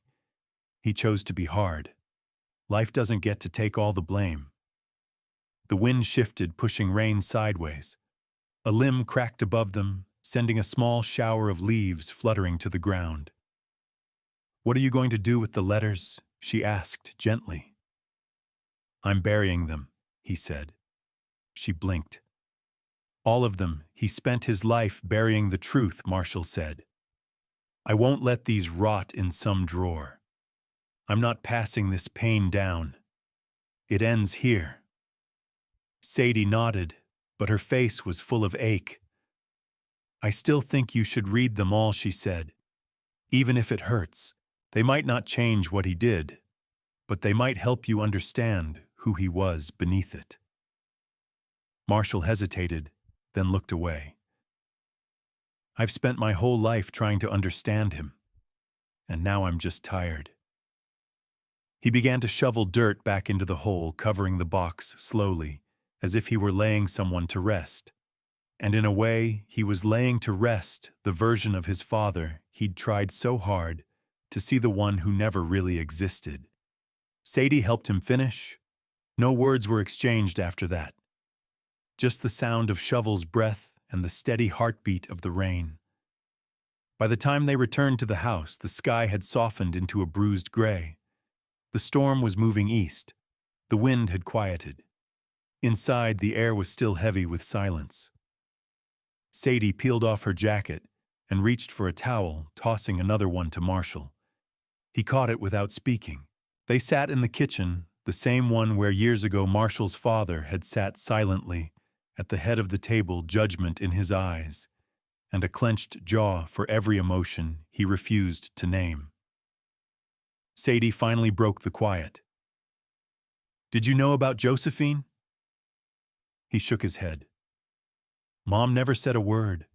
"He chose to be hard. Life doesn't get to take all the blame." The wind shifted, pushing rain sideways. A limb cracked above them, sending a small shower of leaves fluttering to the ground. "What are you going to do with the letters?" she asked gently. "I'm burying them," he said. She blinked. "All of them. He spent his life burying the truth," Marshall said. "I won't let these rot in some drawer. I'm not passing this pain down. It ends here." Sadie nodded, but her face was full of ache. "I still think you should read them all," she said. "Even if it hurts. They might not change what he did, but they might help you understand who he was beneath it." Marshall hesitated, then looked away. "I've spent my whole life trying to understand him, and now I'm just tired." He began to shovel dirt back into the hole, covering the box slowly, as if he were laying someone to rest. And in a way, he was laying to rest the version of his father he'd tried so hard to see, the one who never really existed. Sadie helped him finish. No words were exchanged after that. just the sound of Shovel's breath and the steady heartbeat of the rain. By the time they returned to the house, the sky had softened into a bruised gray. The storm was moving east. The wind had quieted. Inside, the air was still heavy with silence. Sadie peeled off her jacket and reached for a towel, tossing another one to Marshall. He caught it without speaking. They sat in the kitchen, the same one where years ago Marshall's father had sat silently, at the head of the table, judgment in his eyes, and a clenched jaw for every emotion he refused to name. Sadie finally broke the quiet. "Did you know about Josephine?" He shook his head. "Mom never said a word,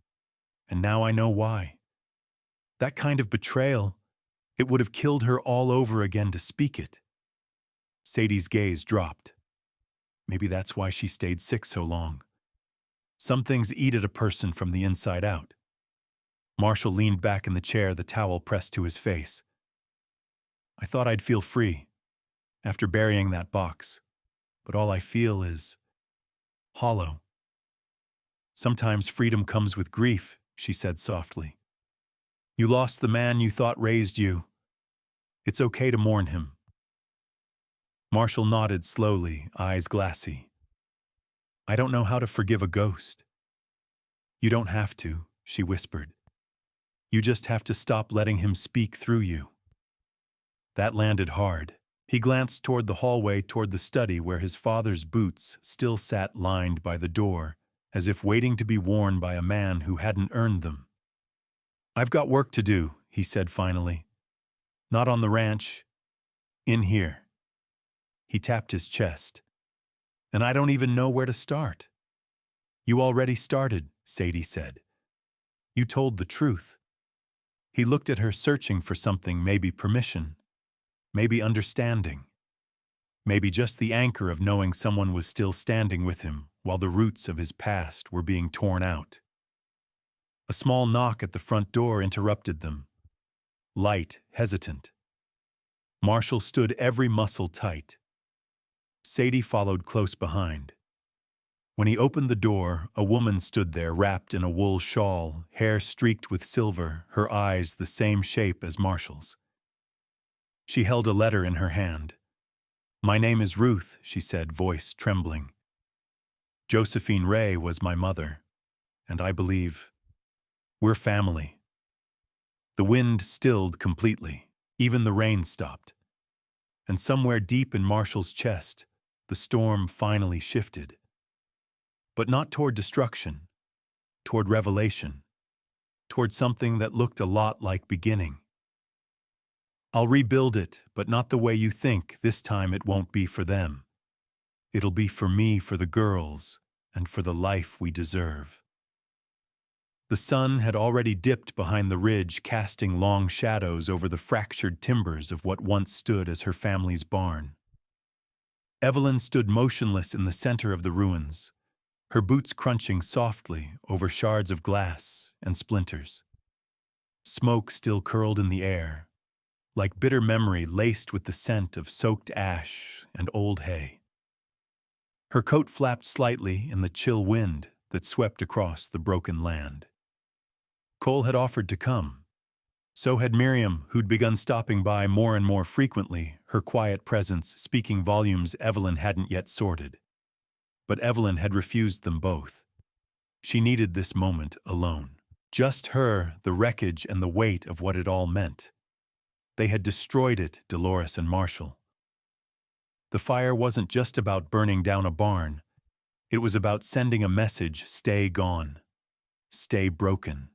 and now I know why. That kind of betrayal, it would have killed her all over again to speak it." Sadie's gaze dropped. Maybe that's why she stayed sick so long. Some things eat at a person from the inside out. Marshall leaned back in the chair, the towel pressed to his face. "I thought I'd feel free after burying that box, but all I feel is hollow." "Sometimes freedom comes with grief," she said softly. "You lost the man you thought raised you. It's okay to mourn him." Marshall nodded slowly, eyes glassy. "I don't know how to forgive a ghost." "You don't have to," she whispered. "You just have to stop letting him speak through you." That landed hard. He glanced toward the hallway, toward the study where his father's boots still sat lined by the door, as if waiting to be worn by a man who hadn't earned them. "I've got work to do," he said finally. "Not on the ranch. In here." He tapped his chest. "And I don't even know where to start." "You already started," Sadie said. "You told the truth." He looked at her, searching for something, maybe permission, maybe understanding, maybe just the anchor of knowing someone was still standing with him while the roots of his past were being torn out. A small knock at the front door interrupted them. Light, hesitant. Marshall stood, every muscle tight. Sadie followed close behind. When he opened the door, a woman stood there, wrapped in a wool shawl, hair streaked with silver, her eyes the same shape as Marshall's. She held a letter in her hand. "My name is Ruth," she said, voice trembling. "Josephine Ray was my mother, and I believe we're family." The wind stilled completely. Even the rain stopped. And somewhere deep in Marshall's chest, the storm finally shifted. But not toward destruction, toward revelation, toward something that looked a lot like beginning. "I'll rebuild it, but not the way you think. This time it won't be for them. It'll be for me, for the girls, and for the life we deserve." The sun had already dipped behind the ridge, casting long shadows over the fractured timbers of what once stood as her family's barn. Evelyn stood motionless in the center of the ruins, her boots crunching softly over shards of glass and splinters. Smoke still curled in the air, like bitter memory laced with the scent of soaked ash and old hay. Her coat flapped slightly in the chill wind that swept across the broken land. Cole had offered to come. So had Miriam, who'd begun stopping by more and more frequently, her quiet presence speaking volumes Evelyn hadn't yet sorted. But Evelyn had refused them both. She needed this moment alone. Just her, the wreckage, and the weight of what it all meant. They had destroyed it, Dolores and Marshall. The fire wasn't just about burning down a barn. It was about sending a message: stay gone. Stay broken.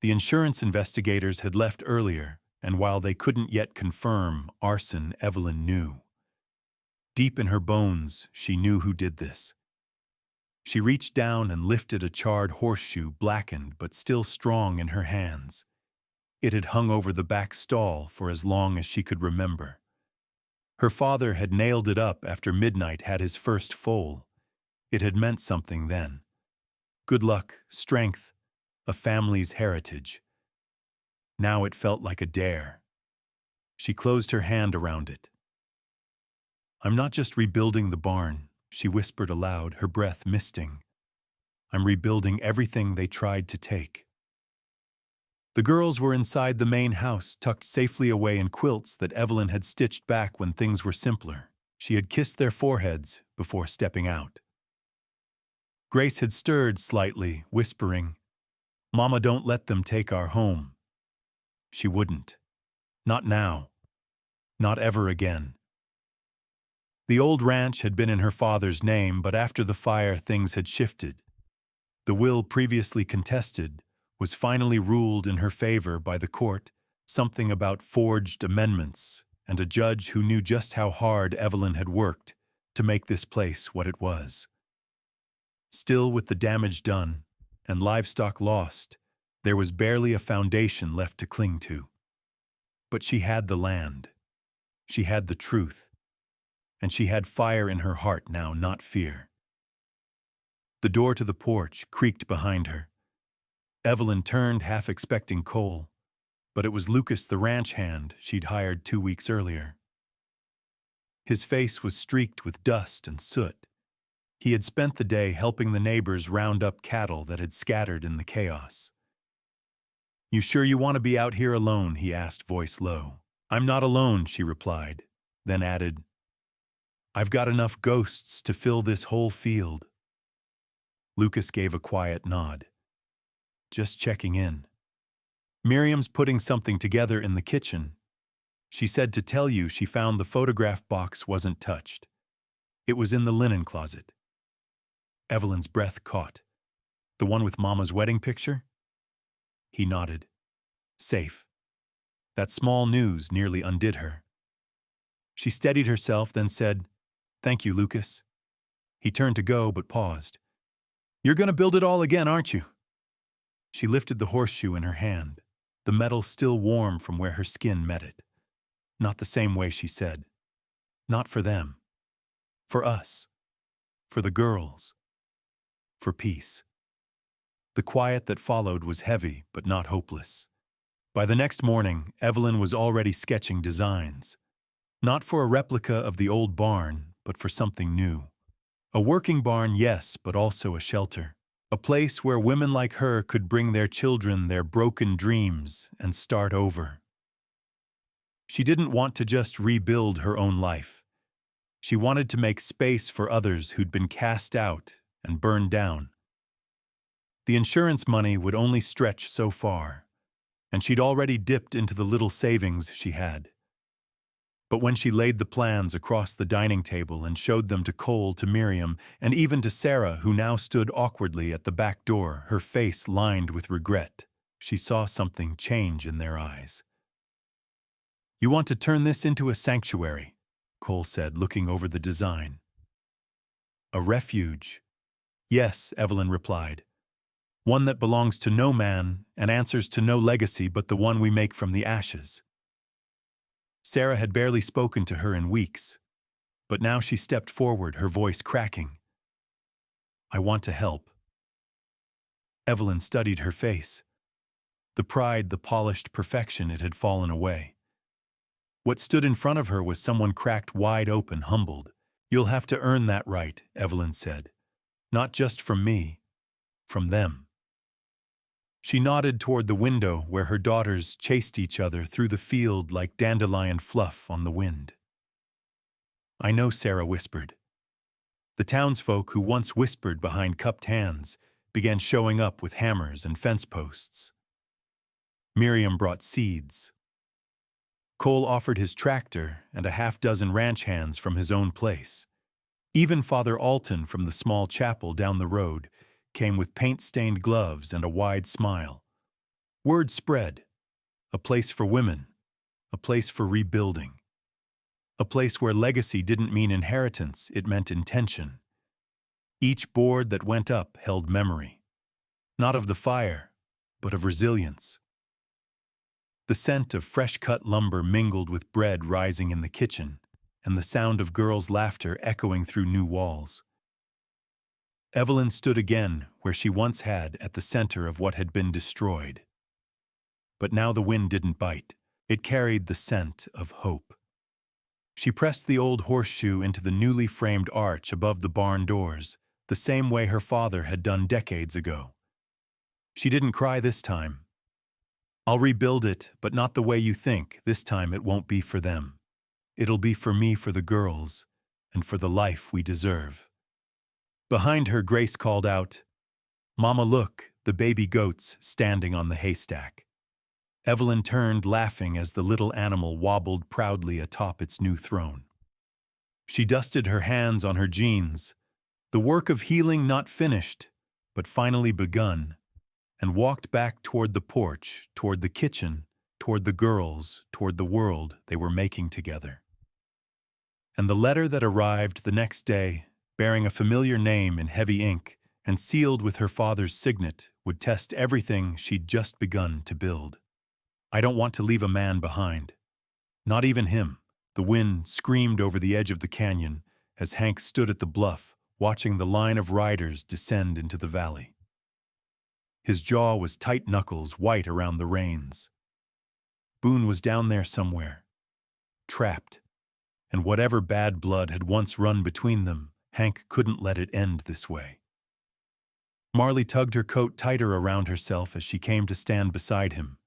The insurance investigators had left earlier, and while they couldn't yet confirm arson, Evelyn knew. Deep in her bones, she knew who did this. She reached down and lifted a charred horseshoe, blackened but still strong in her hands. It had hung over the back stall for as long as she could remember. Her father had nailed it up after midnight had his first foal. It had meant something then. Good luck, strength, a family's heritage. Now it felt like a dare. She closed her hand around it. "I'm not just rebuilding the barn," she whispered aloud, her breath misting. I'm rebuilding everything they tried to take. The girls were inside the main house, tucked safely away in quilts that Evelyn had stitched back when things were simpler. She had kissed their foreheads before stepping out. Grace had stirred slightly, whispering, "Mama, don't let them take our home." She wouldn't. Not now. Not ever again. The old ranch had been in her father's name, but after the fire things had shifted. The will previously contested was finally ruled in her favor by the court, something about forged amendments, and a judge who knew just how hard Evelyn had worked to make this place what it was. Still, with the damage done and livestock lost, there was barely a foundation left to cling to. But she had the land. She had the truth. And she had fire in her heart now, not fear. The door to the porch creaked behind her. Evelyn turned, half expecting Cole, but it was Lucas, the ranch hand she'd hired 2 weeks earlier. His face was streaked with dust and soot. He had spent the day helping the neighbors round up cattle that had scattered in the chaos. "You sure you want to be out here alone?" he asked, voice low. "I'm not alone," she replied, then added, "I've got enough ghosts to fill this whole field." Lucas gave a quiet nod. "Just checking in. Miriam's putting something together in the kitchen. She said to tell you she found the photograph box wasn't touched. It was in the linen closet." Evelyn's breath caught. "The one with Mama's wedding picture?" He nodded. Safe. That small news nearly undid her. She steadied herself, then said, "Thank you, Lucas." He turned to go, but paused. "You're going to build it all again, aren't you?" She lifted the horseshoe in her hand, the metal still warm from where her skin met it. "Not the same way," she said. "Not for them. For us. For the girls. For peace." The quiet that followed was heavy, but not hopeless. By the next morning, Evelyn was already sketching designs. Not for a replica of the old barn, but for something new. A working barn, yes, but also a shelter. A place where women like her could bring their children their broken dreams and start over. She didn't want to just rebuild her own life. She wanted to make space for others who'd been cast out and burned down. The insurance money would only stretch so far, and she'd already dipped into the little savings she had. But when she laid the plans across the dining table and showed them to Cole, to Miriam, and even to Sarah, who now stood awkwardly at the back door, her face lined with regret, she saw something change in their eyes. "You want to turn this into a sanctuary," Cole said, looking over the design. "A refuge." "Yes," Evelyn replied. "One that belongs to no man and answers to no legacy but the one we make from the ashes." Sarah had barely spoken to her in weeks, but now she stepped forward, her voice cracking. "I want to help." Evelyn studied her face. The pride, the polished perfection, it had fallen away. What stood in front of her was someone cracked wide open, humbled. "You'll have to earn that right," Evelyn said. "Not just from me, from them." She nodded toward the window where her daughters chased each other through the field like dandelion fluff on the wind. "I know," Sarah whispered. The townsfolk who once whispered behind cupped hands began showing up with hammers and fence posts. Miriam brought seeds. Cole offered his tractor and a half-dozen ranch hands from his own place. Even Father Alton from the small chapel down the road came with paint-stained gloves and a wide smile. Word spread. A place for women. A place for rebuilding. A place where legacy didn't mean inheritance, it meant intention. Each board that went up held memory. Not of the fire, but of resilience. The scent of fresh-cut lumber mingled with bread rising in the kitchen, and the sound of girls' laughter echoing through new walls. Evelyn stood again where she once had, at the center of what had been destroyed. But now the wind didn't bite. It carried the scent of hope. She pressed the old horseshoe into the newly framed arch above the barn doors, the same way her father had done decades ago. She didn't cry this time. I'll rebuild it, but not the way you think. This time it won't be for them. It'll be for me, for the girls, and for the life we deserve. Behind her, Grace called out, "Mama, look, the baby goats standing on the haystack." Evelyn turned, laughing as the little animal wobbled proudly atop its new throne. She dusted her hands on her jeans, the work of healing not finished, but finally begun, and walked back toward the porch, toward the kitchen, toward the girls, toward the world they were making together. And the letter that arrived the next day, bearing a familiar name in heavy ink and sealed with her father's signet, would test everything she'd just begun to build. "I don't want to leave a man behind. Not even him." The wind screamed over the edge of the canyon as Hank stood at the bluff, watching the line of riders descend into the valley. His jaw was tight knuckles, white around the reins. Boone was down there somewhere, trapped, and whatever bad blood had once run between them, Hank couldn't let it end this way. Marley tugged her coat tighter around herself as she came to stand beside him.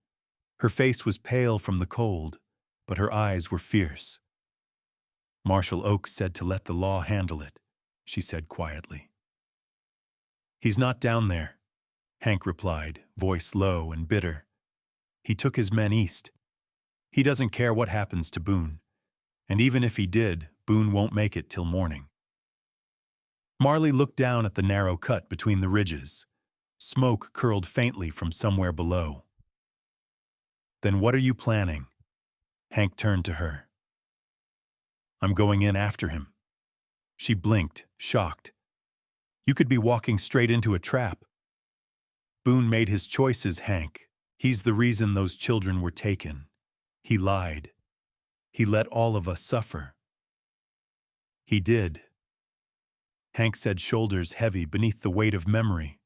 Her face was pale from the cold, but her eyes were fierce. "Marshal Oakes said to let the law handle it," she said quietly. "He's not down there," Hank replied, voice low and bitter. "He took his men east. He doesn't care what happens to Boone. And even if he did, Boone won't make it till morning." Marley looked down at the narrow cut between the ridges. Smoke curled faintly from somewhere below. "Then what are you planning?" Hank turned to her. "I'm going in after him." She blinked, shocked. "You could be walking straight into a trap." "Boone made his choices, Hank. He's the reason those children were taken. He lied. He let all of us suffer." "He did." Hank said, shoulders heavy beneath the weight of memory.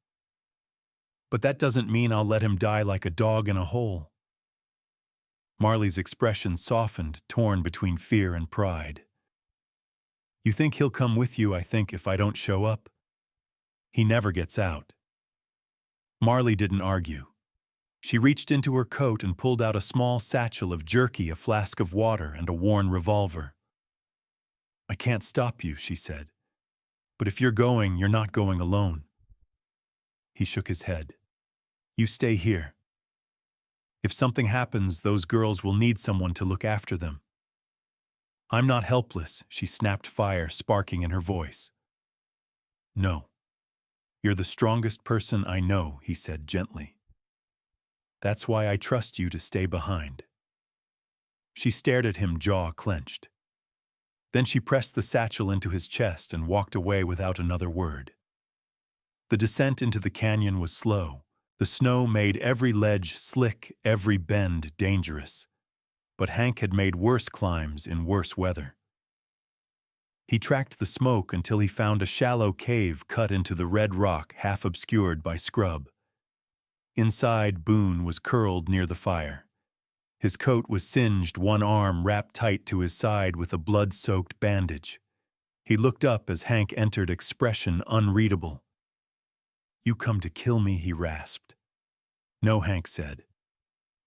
"But that doesn't mean I'll let him die like a dog in a hole." Marley's expression softened, torn between fear and pride. "You think he'll come with you, I think, if I don't show up? He never gets out." Marley didn't argue. She reached into her coat and pulled out a small satchel of jerky, a flask of water, and a worn revolver. "I can't stop you," she said. "But if you're going, you're not going alone." He shook his head. "You stay here. If something happens, those girls will need someone to look after them." "I'm not helpless," she snapped, fire sparking in her voice. "No. You're the strongest person I know," he said gently. "That's why I trust you to stay behind." She stared at him, jaw clenched. Then she pressed the satchel into his chest and walked away without another word. The descent into the canyon was slow. The snow made every ledge slick, every bend dangerous. But Hank had made worse climbs in worse weather. He tracked the smoke until he found a shallow cave cut into the red rock, half obscured by scrub. Inside, Boone was curled near the fire. His coat was singed, one arm wrapped tight to his side with a blood-soaked bandage. He looked up as Hank entered, expression unreadable. "You come to kill me," he rasped. "No," Hank said.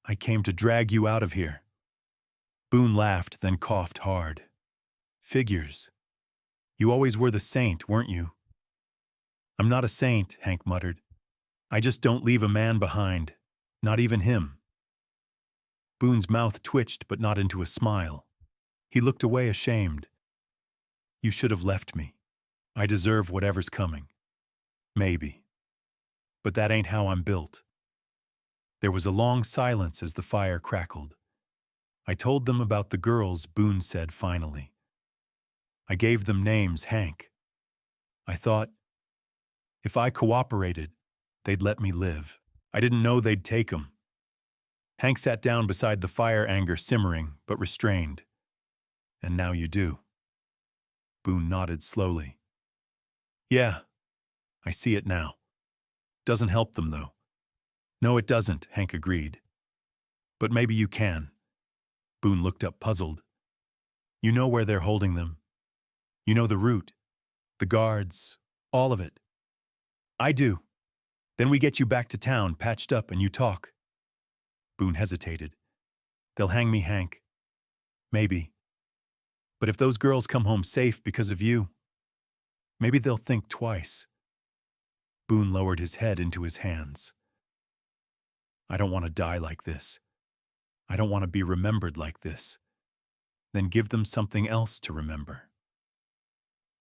"I came to drag you out of here." Boone laughed, then coughed hard. "Figures. You always were the saint, weren't you?" "I'm not a saint," Hank muttered. "I just don't leave a man behind. Not even him." Boone's mouth twitched, but not into a smile. He looked away, ashamed. "You should have left me. I deserve whatever's coming. Maybe. But that ain't how I'm built." There was a long silence as the fire crackled. "I told them about the girls," Boone said finally. "I gave them names, Hank. I thought, if I cooperated, they'd let me live. I didn't know they'd take 'em." Hank sat down beside the fire, anger simmering, but restrained. "And now you do." Boone nodded slowly. "Yeah, I see it now. Doesn't help them, though." "No, it doesn't," Hank agreed. "But maybe you can." Boone looked up, puzzled. You know where they're holding them. You know the route, the guards, all of it. I do. Then we get you back to town, patched up, and you talk. Boone hesitated. They'll hang me, Hank. Maybe. But if those girls come home safe because of you, maybe they'll think twice. Boone lowered his head into his hands. I don't want to die like this. I don't want to be remembered like this. Then give them something else to remember.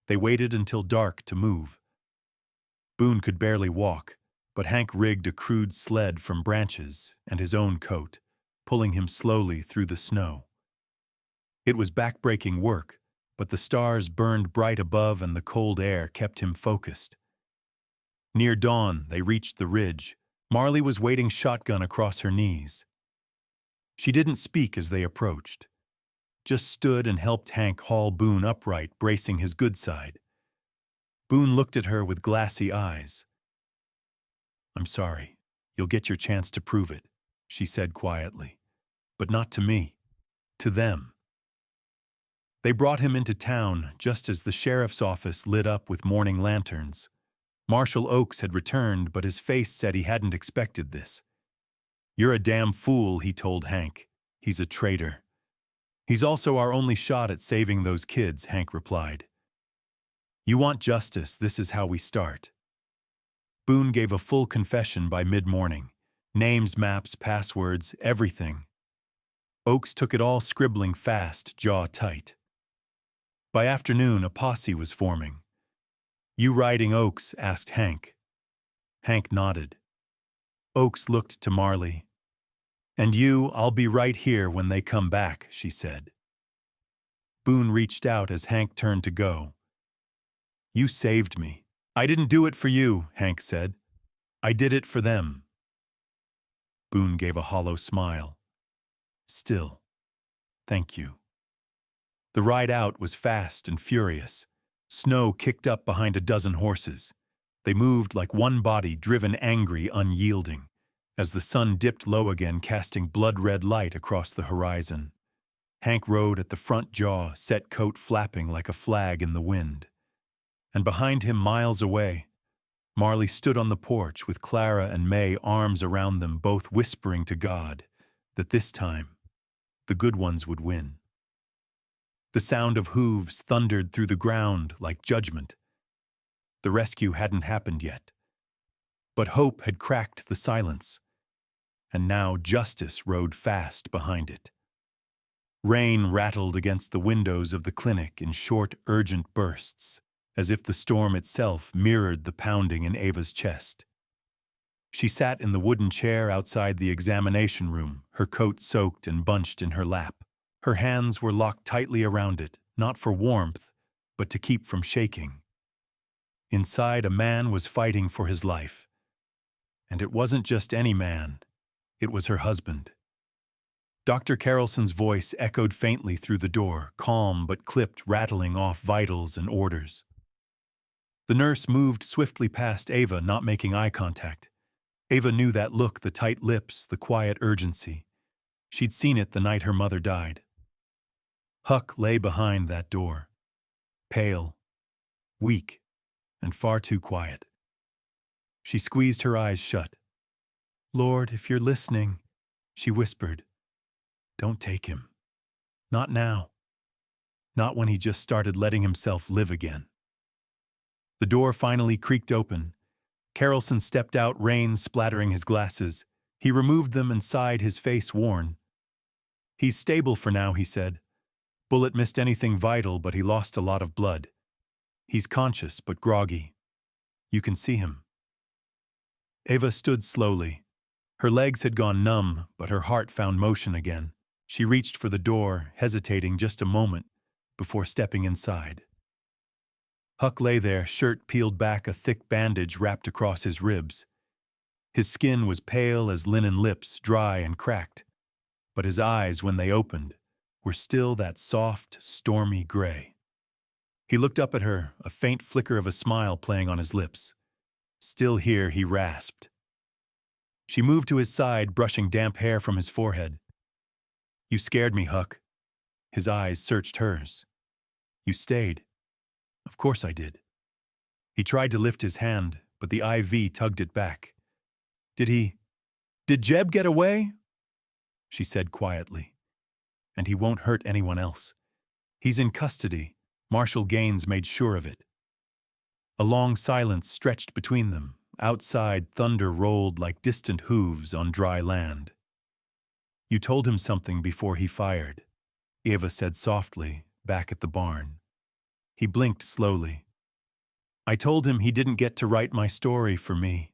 They waited until dark to move. Boone could barely walk, but Hank rigged a crude sled from branches and his own coat, pulling him slowly through the snow. It was back-breaking work, but the stars burned bright above and the cold air kept him focused. Near dawn, they reached the ridge. Marley was waiting shotgun across her knees. She didn't speak as they approached, just stood and helped Hank haul Boone upright, bracing his good side. Boone looked at her with glassy eyes. I'm sorry. You'll get your chance to prove it, she said quietly. But not to me. To them. They brought him into town just as the sheriff's office lit up with morning lanterns. Marshal Oakes had returned, but his face said he hadn't expected this. You're a damn fool, he told Hank. He's a traitor. He's also our only shot at saving those kids, Hank replied. You want justice, this is how we start. Boone gave a full confession by mid-morning. Names, maps, passwords, everything. Oakes took it all, scribbling fast, jaw tight. By afternoon, a posse was forming. You riding, Oakes? Asked Hank. Hank nodded. Oakes looked to Marley. And you, I'll be right here when they come back, she said. Boone reached out as Hank turned to go. You saved me. I didn't do it for you, Hank said. I did it for them. Boone gave a hollow smile. Still, thank you. The ride out was fast and furious. Snow kicked up behind a dozen horses. They moved like one body, driven angry, unyielding, as the sun dipped low again, casting blood-red light across the horizon. Hank rode at the front jaw, set coat flapping like a flag in the wind. And behind him, miles away, Marley stood on the porch with Clara and May, arms around them, both whispering to God that this time, the good ones would win. The sound of hooves thundered through the ground like judgment. The rescue hadn't happened yet. But hope had cracked the silence, and now justice rode fast behind it. Rain rattled against the windows of the clinic in short, urgent bursts, as if the storm itself mirrored the pounding in Ava's chest. She sat in the wooden chair outside the examination room, her coat soaked and bunched in her lap. Her hands were locked tightly around it, not for warmth, but to keep from shaking. Inside, a man was fighting for his life. And it wasn't just any man, it was her husband. Dr. Carolson's voice echoed faintly through the door, calm but clipped, rattling off vitals and orders. The nurse moved swiftly past Ava, not making eye contact. Ava knew that look, the tight lips, the quiet urgency. She'd seen it the night her mother died. Huck lay behind that door, pale, weak, and far too quiet. She squeezed her eyes shut. Lord, if you're listening, she whispered, don't take him. Not now. Not when he just started letting himself live again. The door finally creaked open. Carolson stepped out, rain splattering his glasses. He removed them and sighed, his face worn. He's stable for now, he said. Bullet missed anything vital, but he lost a lot of blood. He's conscious, but groggy. You can see him. Ava stood slowly. Her legs had gone numb, but her heart found motion again. She reached for the door, hesitating just a moment before stepping inside. Huck lay there, shirt peeled back, a thick bandage wrapped across his ribs. His skin was pale as linen lips, dry and cracked. But his eyes, when they opened, were still that soft, stormy gray. He looked up at her, a faint flicker of a smile playing on his lips. Still here, he rasped. She moved to his side, brushing damp hair from his forehead. You scared me, Huck. His eyes searched hers. You stayed. Of course I did. He tried to lift his hand, but the IV tugged it back. Did Jeb get away? She said quietly. And he won't hurt anyone else. He's in custody. Marshal Gaines made sure of it. A long silence stretched between them. Outside, thunder rolled like distant hooves on dry land. You told him something before he fired, Eva said softly, back at the barn. He blinked slowly. I told him he didn't get to write my story for me.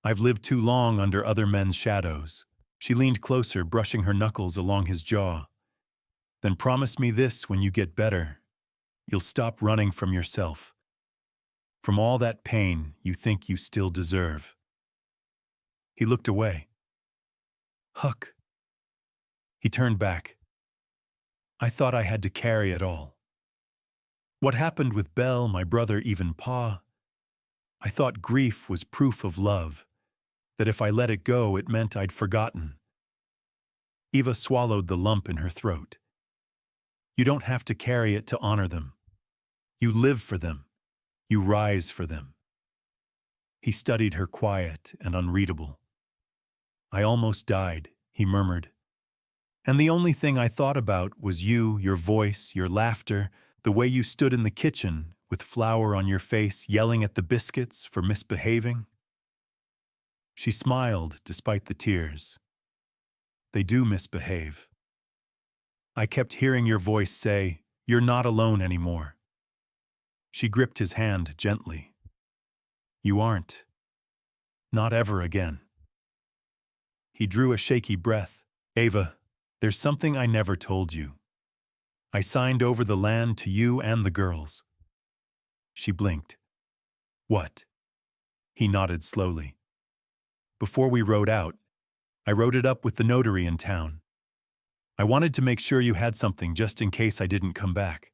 I've lived too long under other men's shadows. She leaned closer, brushing her knuckles along his jaw. Then promise me this when you get better. You'll stop running from yourself. From all that pain you think you still deserve. He looked away. Huck. He turned back. I thought I had to carry it all. What happened with Belle, my brother, even Pa? I thought grief was proof of love, that if I let it go, it meant I'd forgotten. Eva swallowed the lump in her throat. You don't have to carry it to honor them. You live for them. You rise for them. He studied her quiet and unreadable. I almost died, he murmured. And the only thing I thought about was you, your voice, your laughter, the way you stood in the kitchen with flour on your face yelling at the biscuits for misbehaving. She smiled despite the tears. They do misbehave. I kept hearing your voice say, "You're not alone anymore." She gripped his hand gently. You aren't. Not ever again. He drew a shaky breath. Ava, there's something I never told you. I signed over the land to you and the girls. She blinked. What? He nodded slowly. Before we rode out, I wrote it up with the notary in town. I wanted to make sure you had something just in case I didn't come back.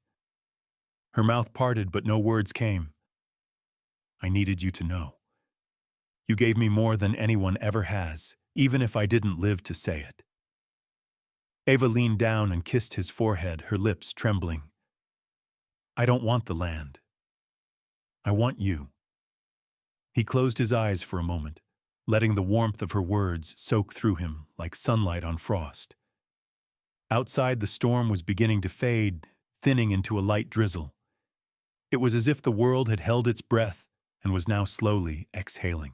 Her mouth parted, but no words came. I needed you to know. You gave me more than anyone ever has, even if I didn't live to say it. Ava leaned down and kissed his forehead, her lips trembling. I don't want the land. I want you. He closed his eyes for a moment, letting the warmth of her words soak through him like sunlight on frost. Outside, the storm was beginning to fade, thinning into a light drizzle. It was as if the world had held its breath and was now slowly exhaling.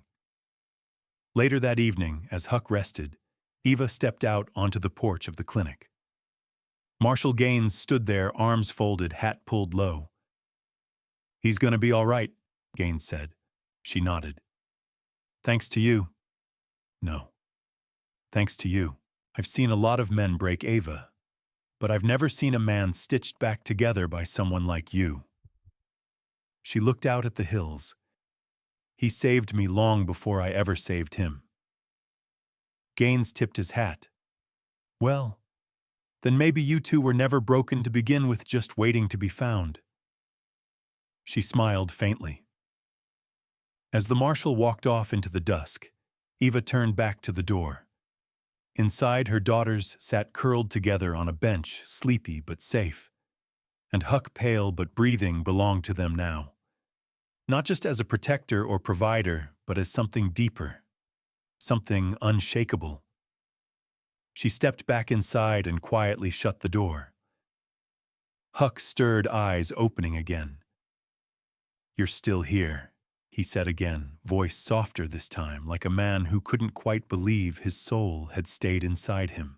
Later that evening, as Huck rested, Eva stepped out onto the porch of the clinic. Marshal Gaines stood there, arms folded, hat pulled low. He's gonna be all right, Gaines said. She nodded. Thanks to you. No. Thanks to you. I've seen a lot of men break Ava, but I've never seen a man stitched back together by someone like you. She looked out at the hills. He saved me long before I ever saved him. Gaines tipped his hat. Well, then maybe you two were never broken to begin with, just waiting to be found. She smiled faintly. As the marshal walked off into the dusk, Eva turned back to the door. Inside, her daughters sat curled together on a bench, sleepy but safe. And Huck, pale but breathing, belonged to them now. Not just as a protector or provider, but as something deeper, something unshakable. She stepped back inside and quietly shut the door. Huck stirred, eyes opening again. You're still here, he said again, voice softer this time, like a man who couldn't quite believe his soul had stayed inside him.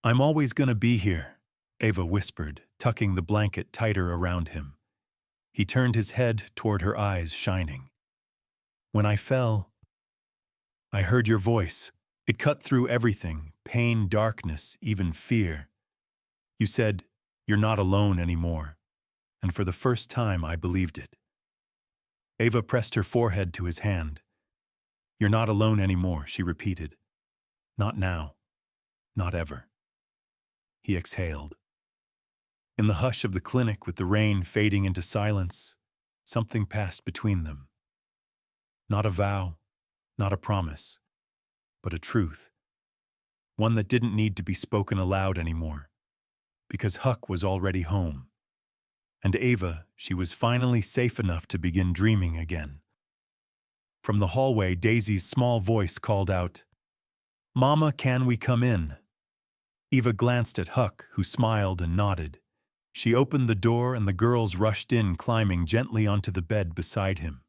I'm always gonna be here, Ava whispered, tucking the blanket tighter around him. He turned his head toward her, eyes shining. When I fell, I heard your voice. It cut through everything, pain, darkness, even fear. You said, you're not alone anymore. And for the first time, I believed it. Ava pressed her forehead to his hand. You're not alone anymore, she repeated. Not now. Not ever. He exhaled. In the hush of the clinic, with the rain fading into silence, something passed between them. Not a vow, not a promise, but a truth. One that didn't need to be spoken aloud anymore. because Huck was already home. And Ava, she was finally safe enough to begin dreaming again. From the hallway, Daisy's small voice called out, "Mama, can we come in?" Eva glanced at Huck, who smiled and nodded. She opened the door and the girls rushed in, climbing gently onto the bed beside him.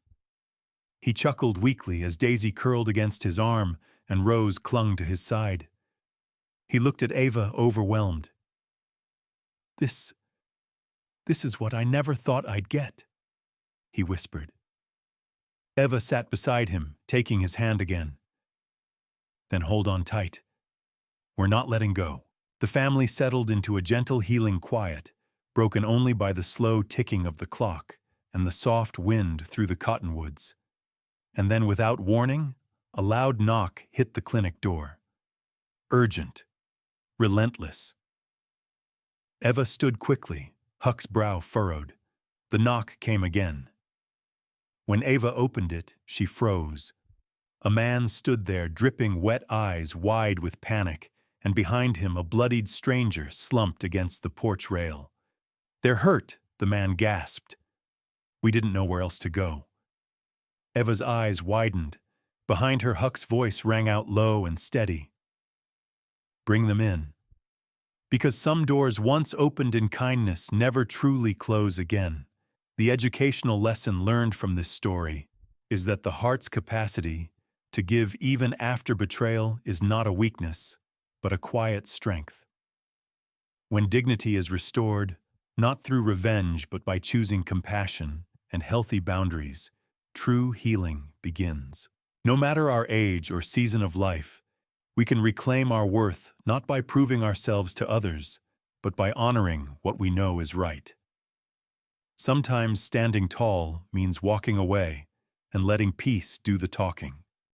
He chuckled weakly as Daisy curled against his arm and Rose clung to his side. He looked at Ava, overwhelmed. This is what I never thought I'd get," he whispered. Eva sat beside him, taking his hand again. "Then hold on tight. We're not letting go." The family settled into a gentle, healing quiet, broken only by the slow ticking of the clock and the soft wind through the cottonwoods. And then, without warning, a loud knock hit the clinic door. Urgent. Relentless. Eva stood quickly, Huck's brow furrowed. The knock came again. When Ava opened it, she froze. A man stood there, dripping wet eyes wide with panic, and behind him a bloodied stranger slumped against the porch rail. "They're hurt," the man gasped. We didn't know where else to go. Eva's eyes widened. Behind her, Huck's voice rang out low and steady. "Bring them in." Because some doors once opened in kindness never truly close again. The educational lesson learned from this story is that the heart's capacity to give even after betrayal is not a weakness, but a quiet strength. When dignity is restored, not through revenge but by choosing compassion and healthy boundaries, true healing begins. No matter our age or season of life, we can reclaim our worth not by proving ourselves to others, but by honoring what we know is right. Sometimes standing tall means walking away and letting peace do the talking.